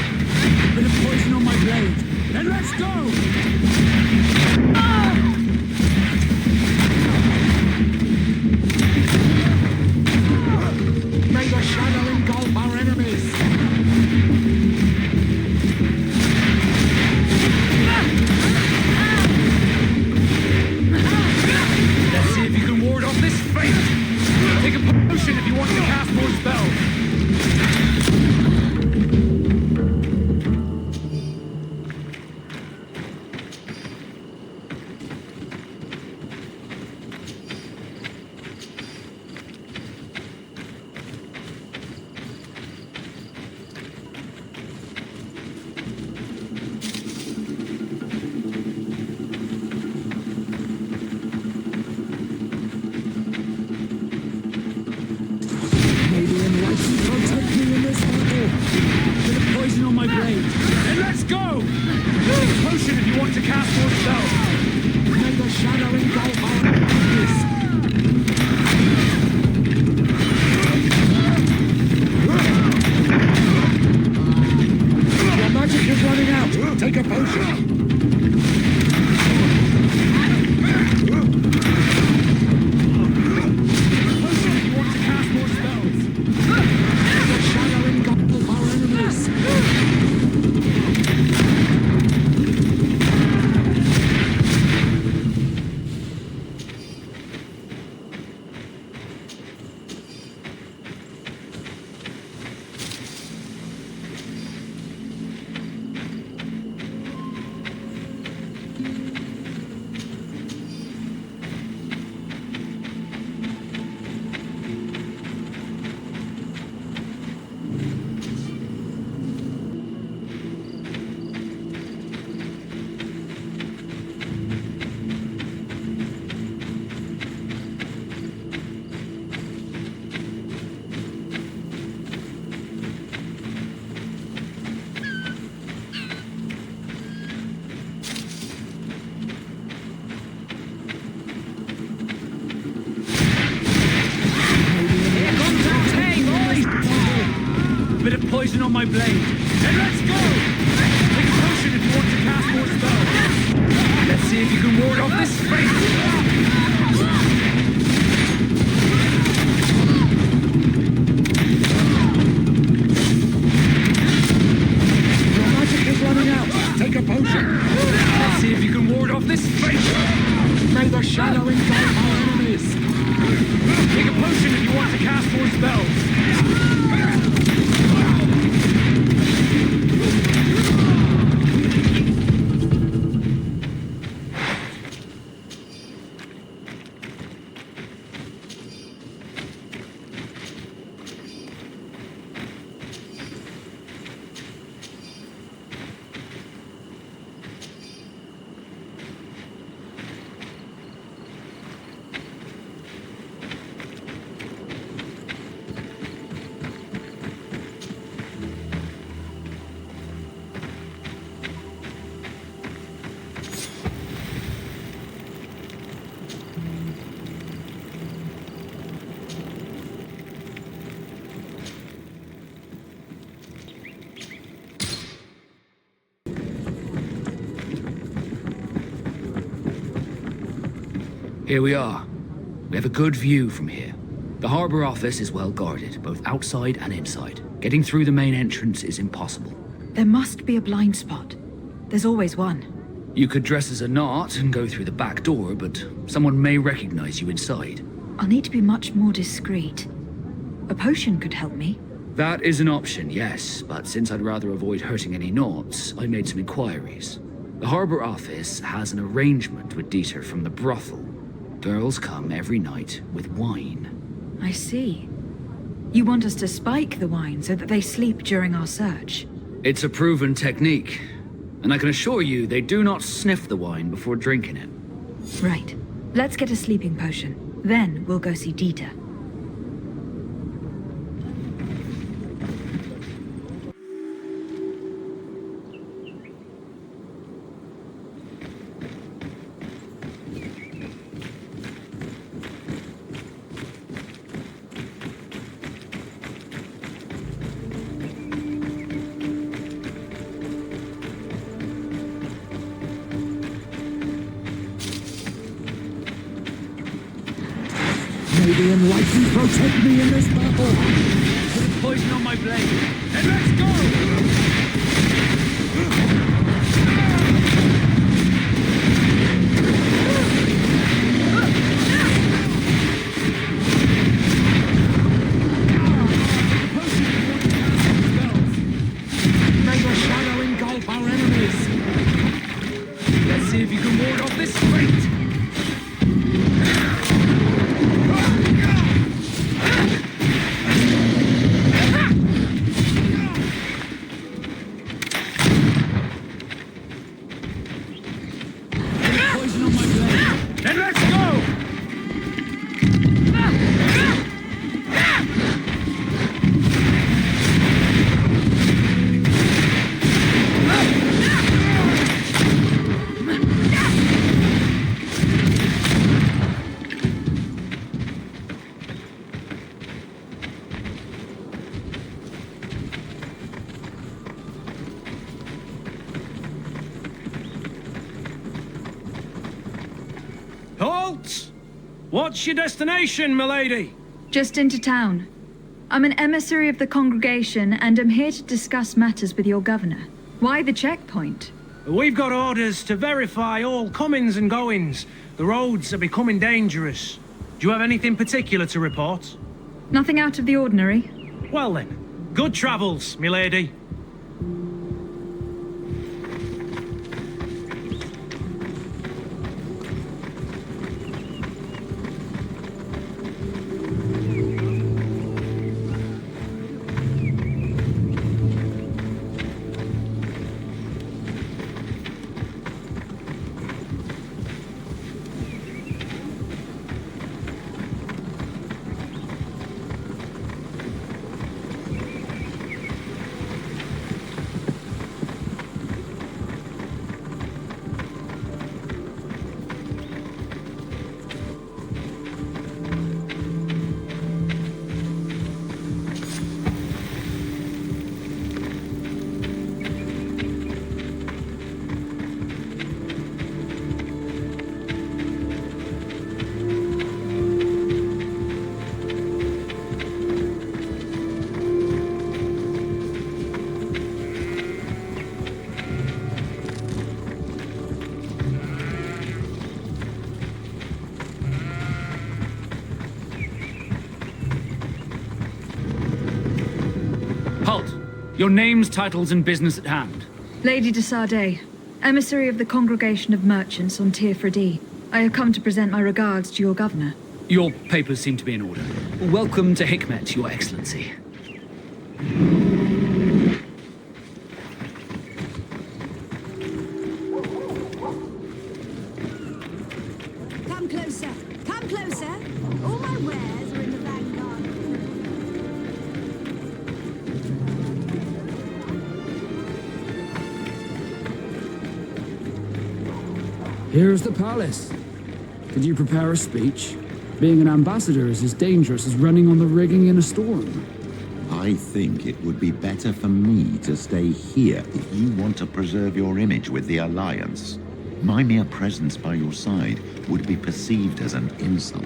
A bit of poison on my blade, and let's go! May the shadow engulf our enemies! Let's see if you can ward off this fate! Take a potion if you want to cast more spells! Take a potion! my blade. Then let's go! Take a potion if you want to cast more spells. Let's see if you can ward off this fate. Take a potion. Let's see if you can ward off this fate. May the shadow engulf our enemies. Take a potion if you want to cast more spells. Here we are. We have a good view from here. The harbor office is well guarded, both outside and inside. Getting through the main entrance is impossible. There must be a blind spot. There's always one. You could dress as a knot and go through the back door, but someone may recognize you inside. I'll need to be much more discreet. A potion could help me. That is an option, yes, but since I'd rather avoid hurting any knots, I made some inquiries. The harbor office has an arrangement with Dieter from the brothel. Girls come every night with wine. I see. You want us to spike the wine so that they sleep during our search? It's a proven technique, and I can assure you they do not sniff the wine before drinking it. Right. Let's get a sleeping potion. Then we'll go see Dieter. May the enlightened protect me in this battle. Put poison on my blade. Then let's go! May the shadow engulf our enemies. Let's see if you can ward off this fate. Then let's go! Halt! What's your destination, milady? Just into town. I'm an emissary of the congregation and am here to discuss matters with your governor. Why the checkpoint? We've got orders to verify all comings and goings. The roads are becoming dangerous. Do you have anything particular to report? Nothing out of the ordinary. Well then, good travels, milady. Your names, titles, and business at hand. Lady de Sardet, emissary of the Congregation of Merchants on Tir Fredi. I have come to present my regards to your governor. Your papers seem to be in order. Welcome to Hikmet, Your Excellency. Come closer. Come closer. All my wares are in the vanguard. Here's the palace. Could you prepare a speech? Being an ambassador is as dangerous as running on the rigging in a storm. I think it would be better for me to stay here if you want to preserve your image with the Alliance. My mere presence by your side would be perceived as an insult.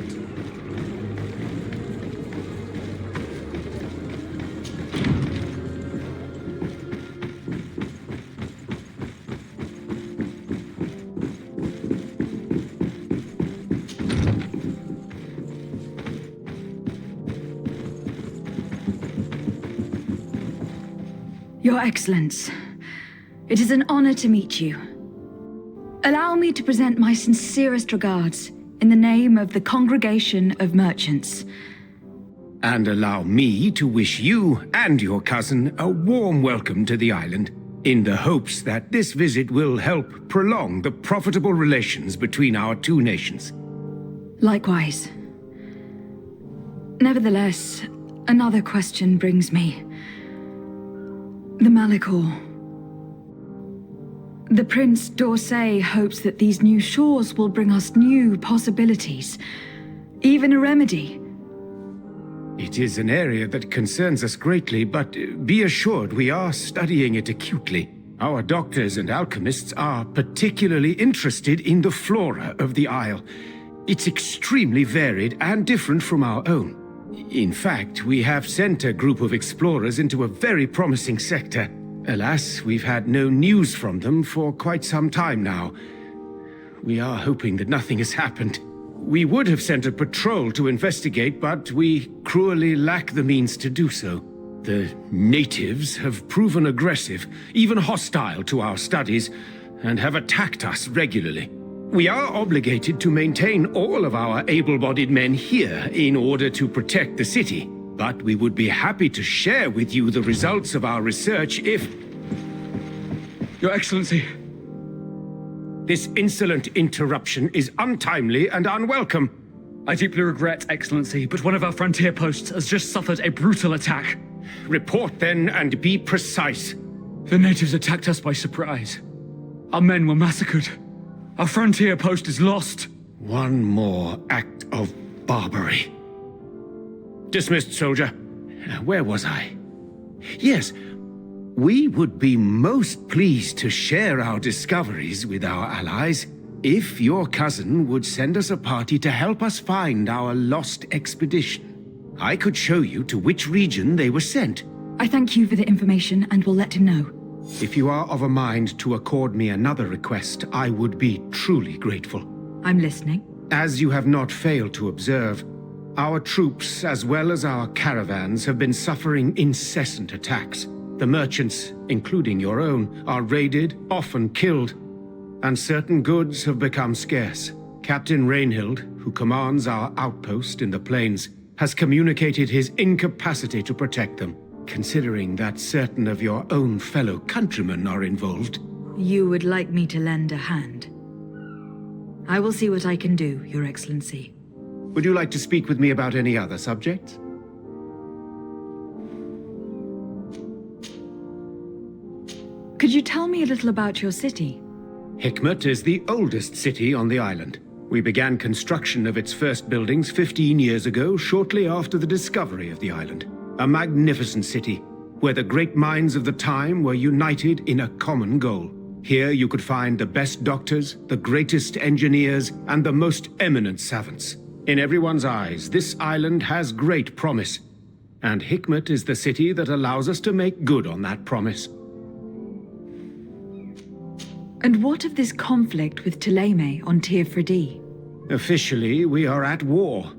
Your Excellence, it is an honor to meet you. Allow me to present my sincerest regards in the name of the Congregation of Merchants. And allow me to wish you and your cousin a warm welcome to the island, in the hopes that this visit will help prolong the profitable relations between our two nations. Likewise. Nevertheless, another question brings me. The Malachor. The Prince d'Orsay hopes that these new shores will bring us new possibilities, even a remedy. It is an area that concerns us greatly, but be assured we are studying it acutely. Our doctors and alchemists are particularly interested in the flora of the Isle. It's extremely varied and different from our own. In fact, we have sent a group of explorers into a very promising sector. Alas, we've had no news from them for quite some time now. We are hoping that nothing has happened. We would have sent a patrol to investigate, but we cruelly lack the means to do so. The natives have proven aggressive, even hostile to our studies, and have attacked us regularly. We are obligated to maintain all of our able-bodied men here in order to protect the city. But we would be happy to share with you the results of our research if... Your Excellency. This insolent interruption is untimely and unwelcome. I deeply regret, Excellency, but one of our frontier posts has just suffered a brutal attack. Report then and be precise. The natives attacked us by surprise. Our men were massacred. Our frontier post is lost. One more act of barbary. Dismissed, soldier. Where was I? Yes, we would be most pleased to share our discoveries with our allies if your cousin would send us a party to help us find our lost expedition. I could show you to which region they were sent. I thank you for the information and will let him know. If you are of a mind to accord me another request, I would be truly grateful. I'm listening. As you have not failed to observe, our troops, as well as our caravans, have been suffering incessant attacks. The merchants, including your own, are raided, often killed, and certain goods have become scarce. Captain Rainhild, who commands our outpost in the plains, has communicated his incapacity to protect them. Considering that certain of your own fellow countrymen are involved. You would like me to lend a hand? I will see what I can do, Your Excellency. Would you like to speak with me about any other subjects? Could you tell me a little about your city? Hikmet is the oldest city on the island. We began construction of its first buildings 15 years ago, shortly after the discovery of the island. A magnificent city, where the great minds of the time were united in a common goal. Here you could find the best doctors, the greatest engineers, and the most eminent savants. In everyone's eyes, this island has great promise, and Hikmet is the city that allows us to make good on that promise. And what of this conflict with Thélème on Tir Fredi? Officially, we are at war,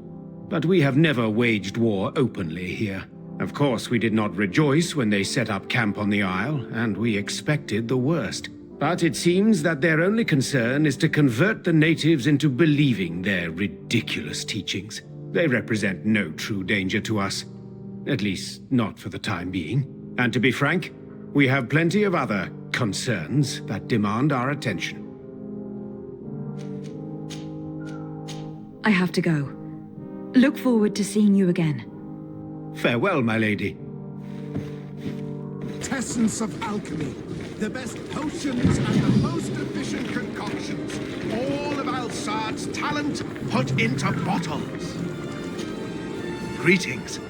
but we have never waged war openly here. Of course, we did not rejoice when they set up camp on the Isle, and we expected the worst. But it seems that their only concern is to convert the natives into believing their ridiculous teachings. They represent no true danger to us. At least, not for the time being. And to be frank, we have plenty of other concerns that demand our attention. I have to go. Look forward to seeing you again. Farewell, my lady. Essence of alchemy. The best potions and the most efficient concoctions. All of Alsad's talent put into bottles. Greetings.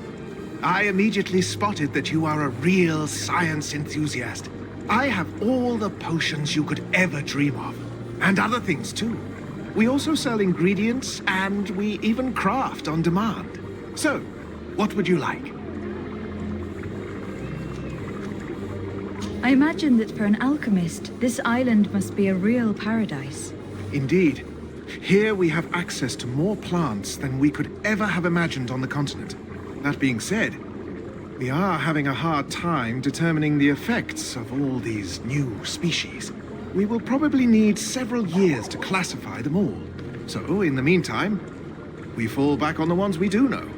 I immediately spotted that you are a real science enthusiast. I have all the potions you could ever dream of. And other things too. We also sell ingredients, and we even craft on demand. So, what would you like? I imagine that for an alchemist, this island must be a real paradise. Indeed. Here we have access to more plants than we could ever have imagined on the continent. That being said, we are having a hard time determining the effects of all these new species. We will probably need several years to classify them all. So, in the meantime, we fall back on the ones we do know.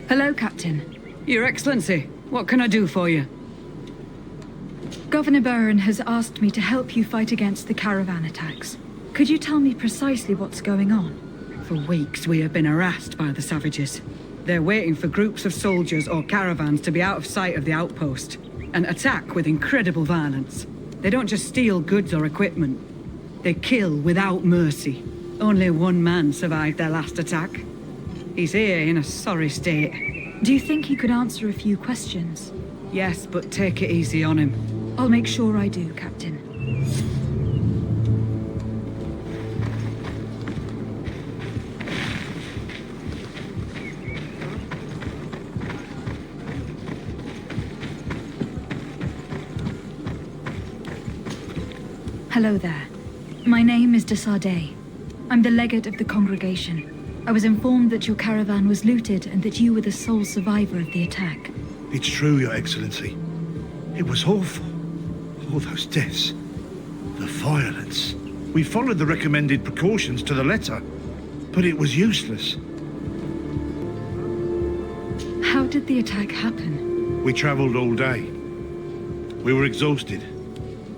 Hello, Captain. Your Excellency, what can I do for you? Governor Burren has asked me to help you fight against the caravan attacks. Could you tell me precisely what's going on? For weeks, we have been harassed by the savages. They're waiting for groups of soldiers or caravans to be out of sight of the outpost and attack with incredible violence. They don't just steal goods or equipment. They kill without mercy. Only one man survived their last attack. He's here in a sorry state. Do you think he could answer a few questions? Yes, but take it easy on him. I'll make sure I do, Captain. Hello there. My name is de Sardet. I'm the legate of the congregation. I was informed that your caravan was looted and that you were the sole survivor of the attack. It's true, Your Excellency. It was awful. All those deaths. The violence. We followed the recommended precautions to the letter, but it was useless. How did the attack happen? We traveled all day. We were exhausted,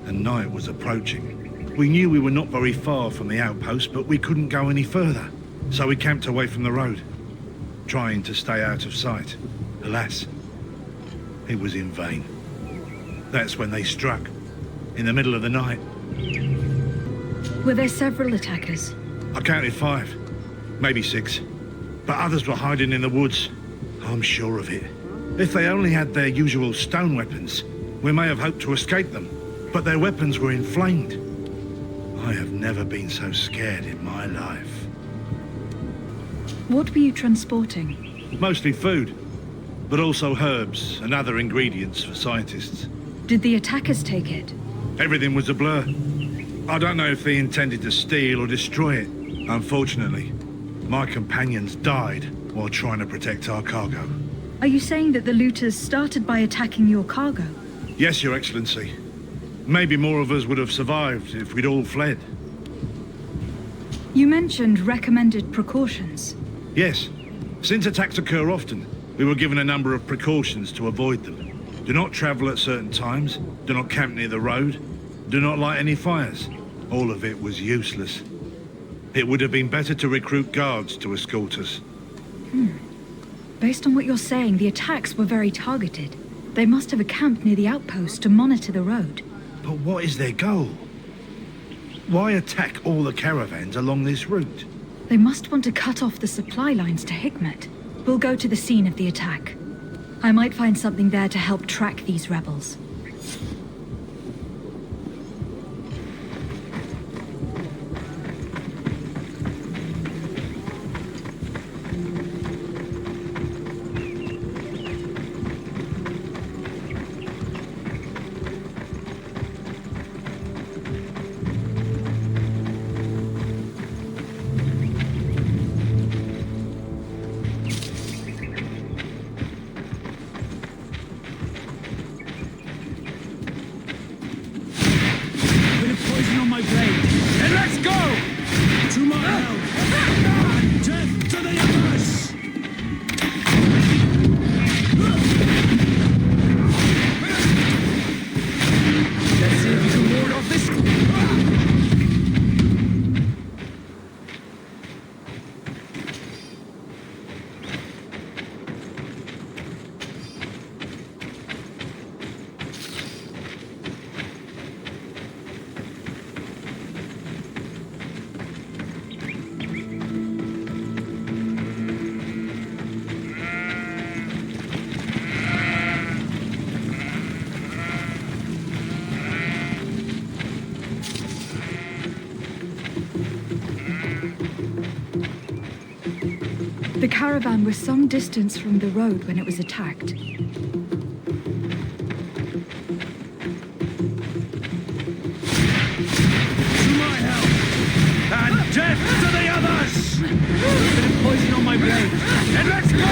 and night was approaching. We knew we were not very far from the outpost, but we couldn't go any further. So we camped away from the road, trying to stay out of sight. Alas, it was in vain. That's when they struck, in the middle of the night. Were there several attackers? I counted 5, maybe 6. But others were hiding in the woods. I'm sure of it. If they only had their usual stone weapons, we may have hoped to escape them. But their weapons were inflamed. I have never been so scared in my life. What were you transporting? Mostly food, but also herbs and other ingredients for scientists. Did the attackers take it? Everything was a blur. I don't know if they intended to steal or destroy it. Unfortunately, my companions died while trying to protect our cargo. Are you saying that the looters started by attacking your cargo? Yes, Your Excellency. Maybe more of us would have survived if we'd all fled. You mentioned recommended precautions. Yes. Since attacks occur often, we were given a number of precautions to avoid them. Do not travel at certain times, do not camp near the road, do not light any fires. All of it was useless. It would have been better to recruit guards to escort us. Based on what you're saying, the attacks were very targeted. They must have camped near the outpost to monitor the road. But what is their goal? Why attack all the caravans along this route? They must want to cut off the supply lines to Hikmet. We'll go to the scene of the attack. I might find something there to help track these rebels. Death to the others! Let's see if you can ward off this. The caravan was some distance from the road when it was attacked. To my help! And death to the others! A bit of poison on my blade. And let's go!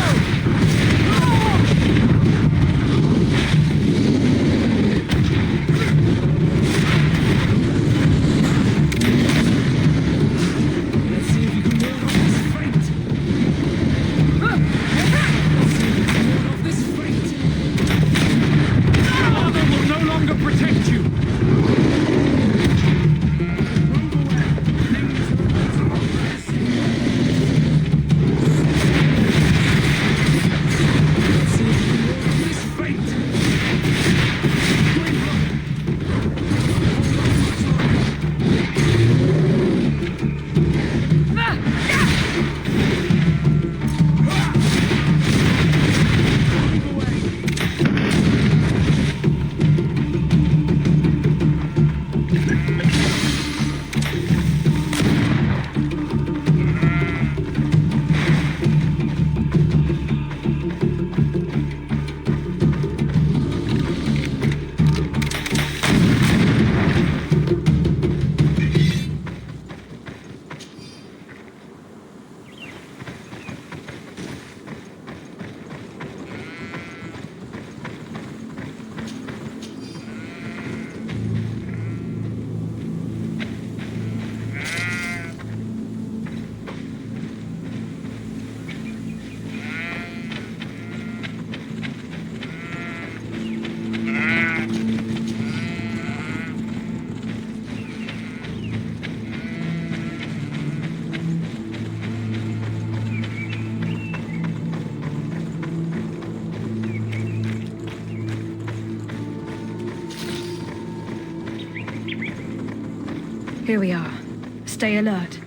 Here we are. Stay alert.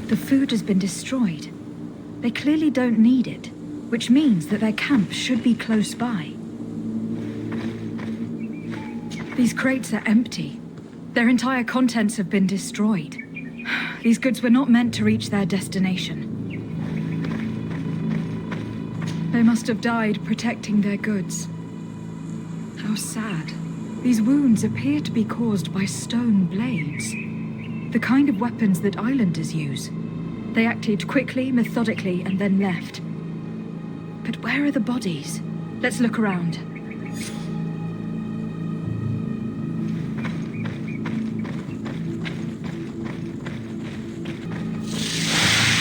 The food has been destroyed. They clearly don't need it, which means that their camp should be close by. These crates are empty. Their entire contents have been destroyed. These goods were not meant to reach their destination. They must have died protecting their goods. How sad. These wounds appear to be caused by stone blades. The kind of weapons that islanders use. They acted quickly, methodically, and then left. But where are the bodies? Let's look around.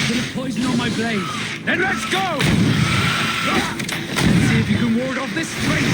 Bit of poison on my blade. Then let's go! Let's see if you can ward off this freight.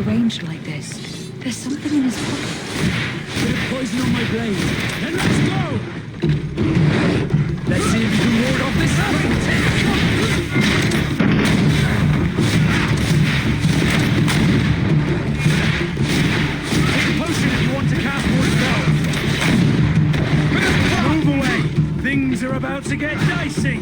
arranged like this. There's something in his pocket. Bit of poison on my blade. Then let's go! Let's see if you can ward off this sprint. Take a potion if you want to cast more spells. Move away. Things are about to get dicey.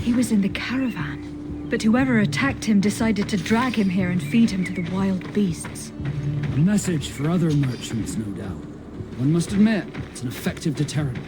He was in the caravan, but whoever attacked him decided to drag him here and feed him to the wild beasts. A message for other merchants, no doubt. One must admit, it's an effective deterrent.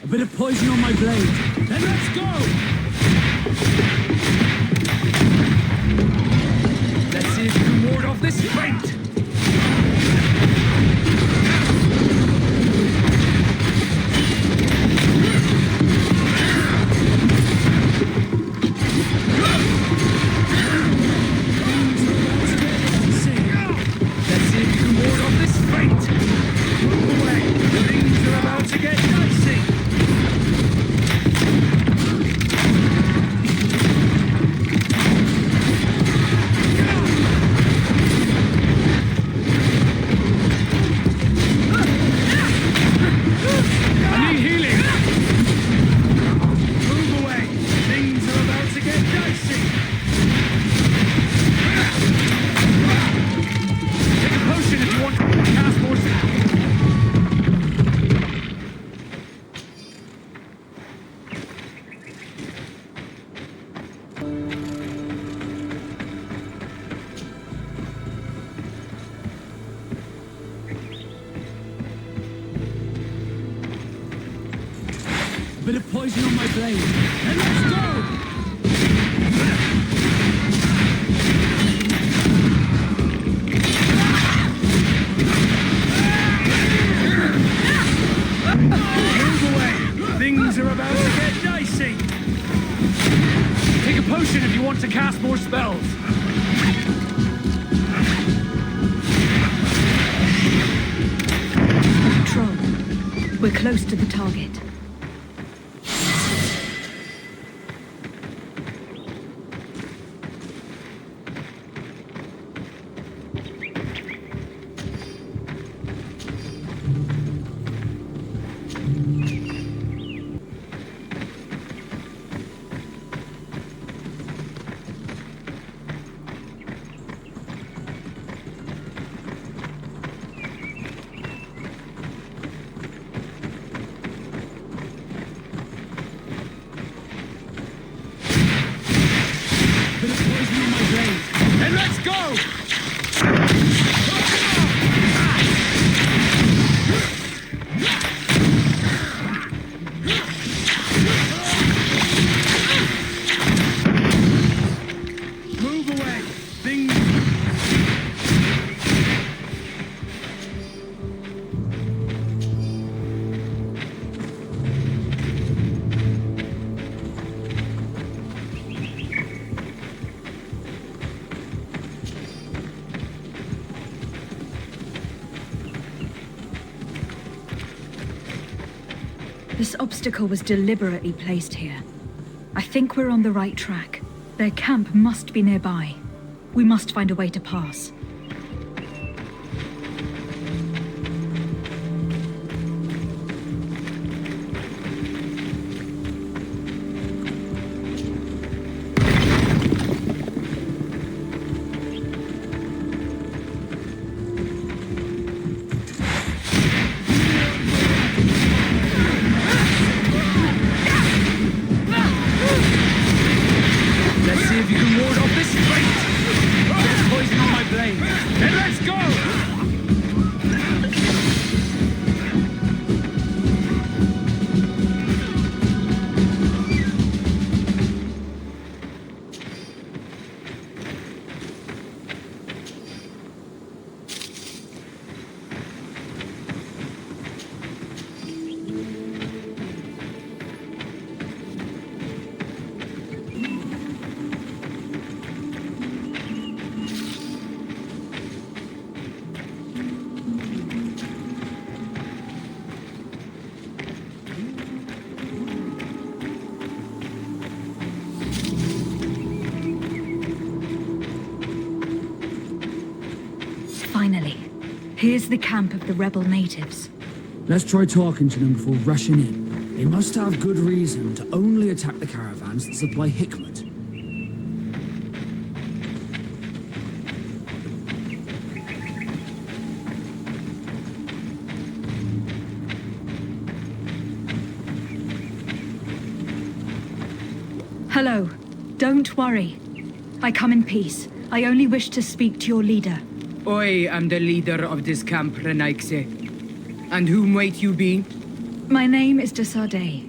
A bit of poison on my blade. Then let's go! Let's see if you can ward off this fight! Let's see if you can ward off this fight! Move away! Things are about to get dicey! Bit of poison on my blade. And let's go! Move away! Things are about to get dicey! Take a potion if you want to cast more spells. Control. We're close to the target. And let's go! Move away! Things... This obstacle was deliberately placed here. I think we're on the right track. Their camp must be nearby. We must find a way to pass. Let's see if you can ward off this fight! There's poison on my blade! Here's the camp of the rebel natives. Let's try talking to them before rushing in. They must have good reason to only attack the caravans that supply Hikmet. Hello. Don't worry. I come in peace. I only wish to speak to your leader. I am the leader of this camp, Renaikse. And whom might you be? My name is de Sardet.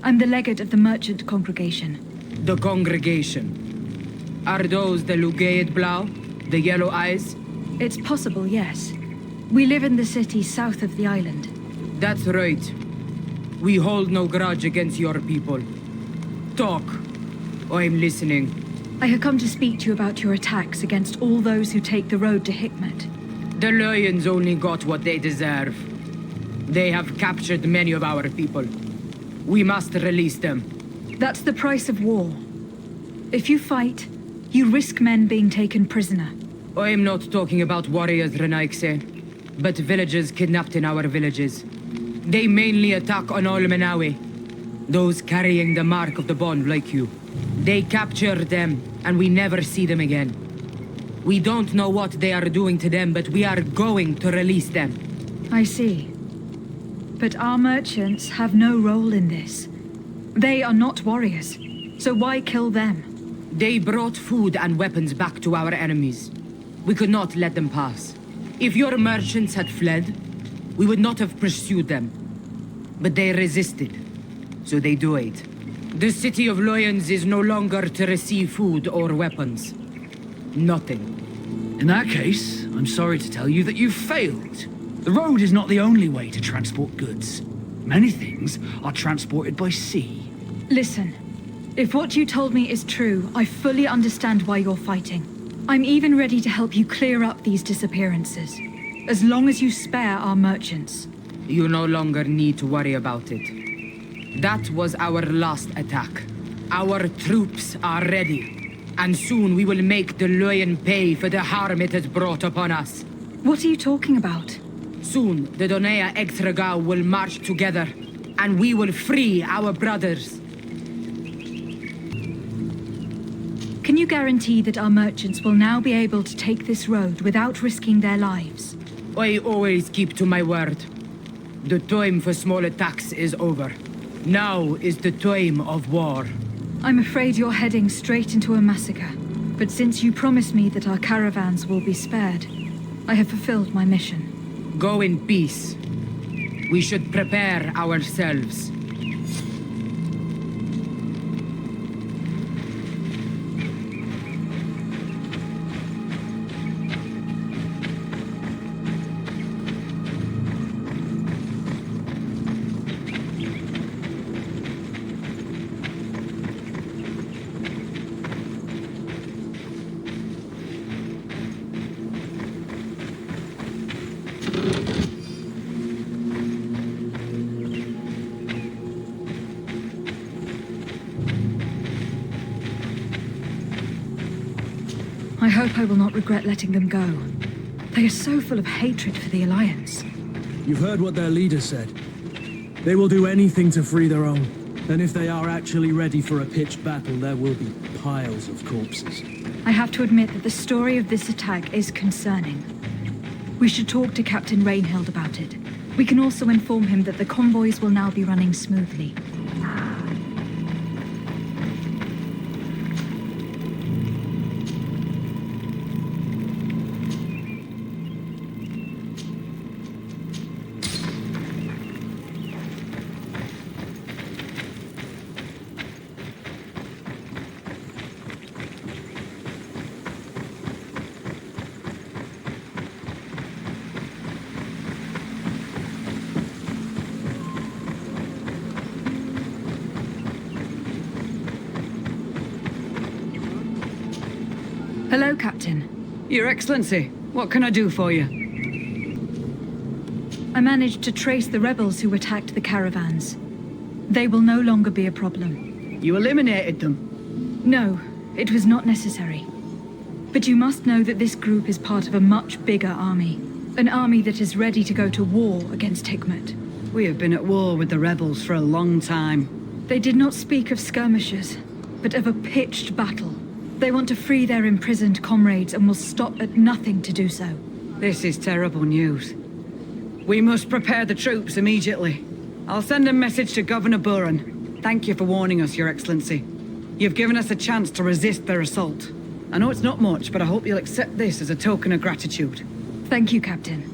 I'm the legate of the merchant congregation. The congregation. Are those the Lugaid Blau? The yellow eyes? It's possible, yes. We live in the city south of the island. That's right. We hold no grudge against your people. Talk. I'm listening. I have come to speak to you about your attacks against all those who take the road to Hikmet. The Lions only got what they deserve. They have captured many of our people. We must release them. That's the price of war. If you fight, you risk men being taken prisoner. I'm not talking about warriors, Renaikse, but villagers kidnapped in our villages. They mainly attack on Olmenawi, those carrying the mark of the bond like you. They capture them, and we never see them again. We don't know what they are doing to them, but we are going to release them. I see. But our merchants have no role in this. They are not warriors, so why kill them? They brought food and weapons back to our enemies. We could not let them pass. If your merchants had fled, we would not have pursued them. But they resisted, so they died. The city of Lions is no longer to receive food or weapons. Nothing. In that case, I'm sorry to tell you that you've failed. The road is not the only way to transport goods. Many things are transported by sea. Listen, if what you told me is true, I fully understand why you're fighting. I'm even ready to help you clear up these disappearances, as long as you spare our merchants. You no longer need to worry about it. That was our last attack. Our troops are ready, and soon we will make the Lion pay for the harm it has brought upon us. What are you talking about? Soon, the Donea Extragao will march together, and we will free our brothers. Can you guarantee that our merchants will now be able to take this road without risking their lives? I always keep to my word. The time for small attacks is over. Now is the time of war. I'm afraid you're heading straight into a massacre. But since you promised me that our caravans will be spared, I have fulfilled my mission. Go in peace. We should prepare ourselves. I hope I will not regret letting them go. They are so full of hatred for the Alliance. You've heard what their leader said. They will do anything to free their own. And if they are actually ready for a pitched battle, there will be piles of corpses. I have to admit that the story of this attack is concerning. We should talk to Captain Rainhild about it. We can also inform him that the convoys will now be running smoothly. Hello, Captain. Your Excellency, what can I do for you? I managed to trace the rebels who attacked the caravans. They will no longer be a problem. You eliminated them? No, it was not necessary. But you must know that this group is part of a much bigger army. An army that is ready to go to war against Hikmet. We have been at war with the rebels for a long time. They did not speak of skirmishes, but of a pitched battle. They want to free their imprisoned comrades and will stop at nothing to do so. This is terrible news. We must prepare the troops immediately. I'll send a message to Governor Buran. Thank you for warning us, Your Excellency. You've given us a chance to resist their assault. I know it's not much, but I hope you'll accept this as a token of gratitude. Thank you, Captain.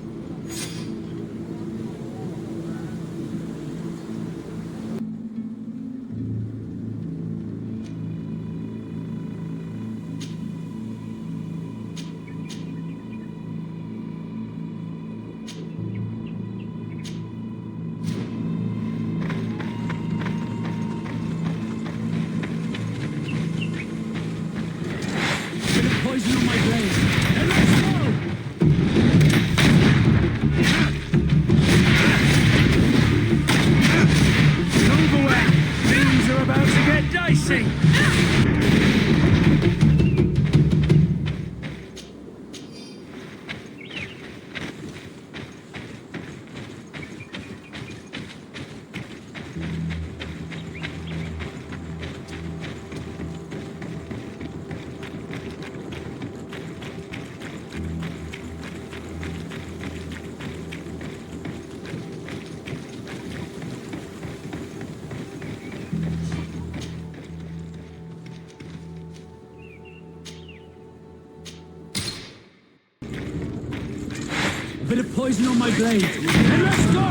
Poison on my blade. And let's go! Move away! Things are about to get dicey! Bit of poison on my blade. And let's go!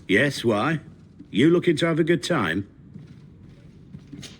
Yes, why? You looking to have a good time?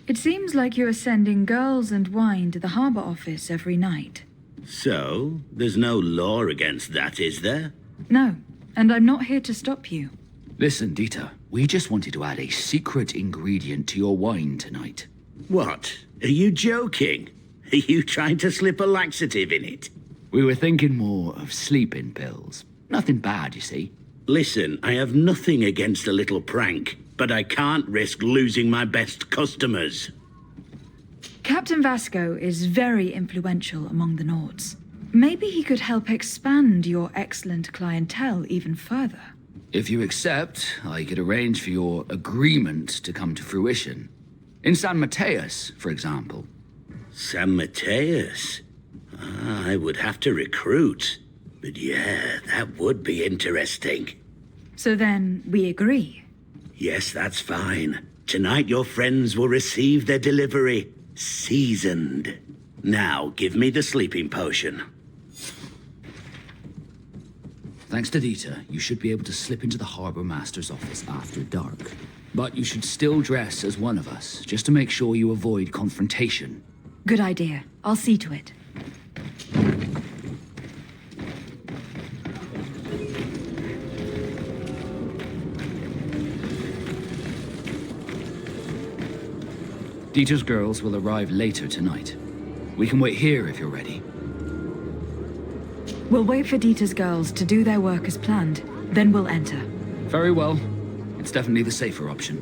It seems like you are sending girls and wine to the harbor office every night. So, there's no law against that, is there? No, and I'm not here to stop you. Listen, Dieter, we just wanted to add a secret ingredient to your wine tonight. What? Are you joking? Are you trying to slip a laxative in it? We were thinking more of sleeping pills. Nothing bad, you see. Listen, I have nothing against a little prank, but I can't risk losing my best customers. Captain Vasco is very influential among the Nords. Maybe he could help expand your excellent clientele even further. If you accept, I could arrange for your agreement to come to fruition. In San Mateus, for example. San Mateus? I would have to recruit. But yeah, that would be interesting. So then, we agree. Yes, that's fine. Tonight your friends will receive their delivery. Seasoned. Now, give me the sleeping potion. Thanks to Dieter, you should be able to slip into the Harbor Master's office after dark. But you should still dress as one of us, just to make sure you avoid confrontation. Good idea. I'll see to it. Dieter's girls will arrive later tonight. We can wait here if you're ready. We'll wait for Dieter's girls to do their work as planned, then we'll enter. Very well. It's definitely the safer option.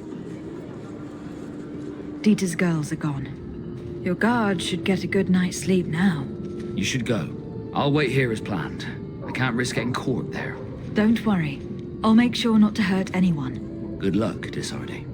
Dieter's girls are gone. Your guard should get a good night's sleep now. You should go. I'll wait here as planned. I can't risk getting caught there. Don't worry. I'll make sure not to hurt anyone. Good luck, Desarde.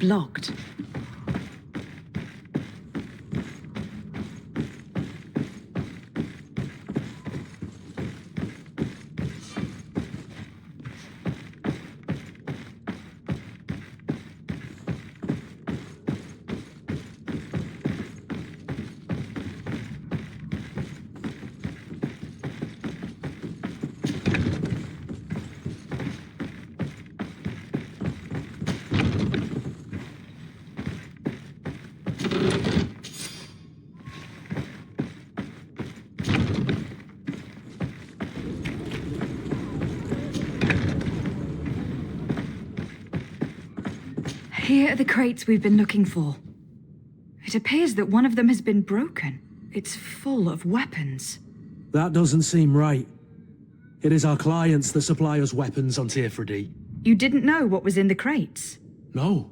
blocked. Here are the crates we've been looking for. It appears that one of them has been broken. It's full of weapons. That doesn't seem right. It is our clients that supply us weapons on Tier You didn't know what was in the crates? No.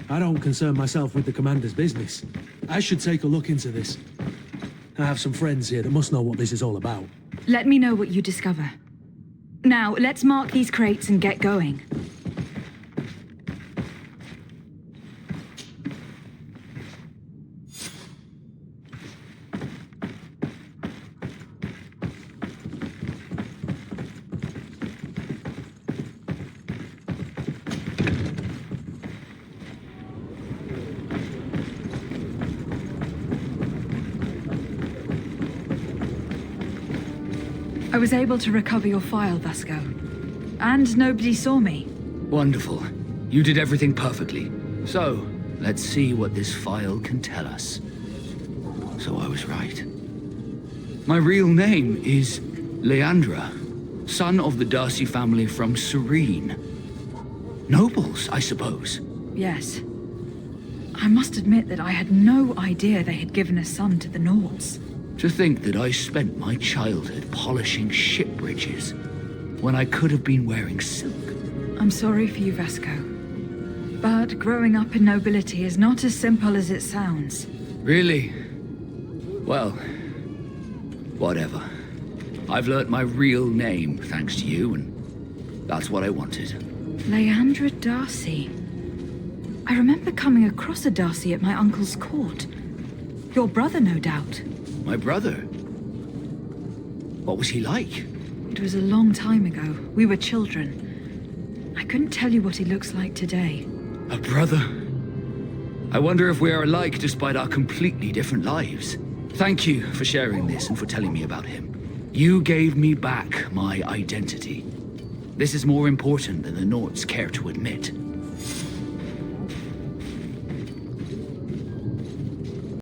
I don't concern myself with the commander's business. I should take a look into this. I have some friends here that must know what this is all about. Let me know what you discover. Now, let's mark these crates and get going. I was able to recover your file, Vasco. And nobody saw me. Wonderful. You did everything perfectly. So, let's see what this file can tell us. So I was right. My real name is Leandra, son of the Darcy family from Serene. Nobles, I suppose. Yes. I must admit that I had no idea they had given a son to the Nords. To think that I spent my childhood polishing ship bridges when I could have been wearing silk. I'm sorry for you, Vasco. But growing up in nobility is not as simple as it sounds. Really? Well, whatever. I've learnt my real name thanks to you, and that's what I wanted. Leandra Darcy. I remember coming across a Darcy at my uncle's court. Your brother, no doubt. My brother? What was he like? It was a long time ago. We were children. I couldn't tell you what he looks like today. A brother? I wonder if we are alike despite our completely different lives. Thank you for sharing this and for telling me about him. You gave me back my identity. This is more important than the Nords care to admit.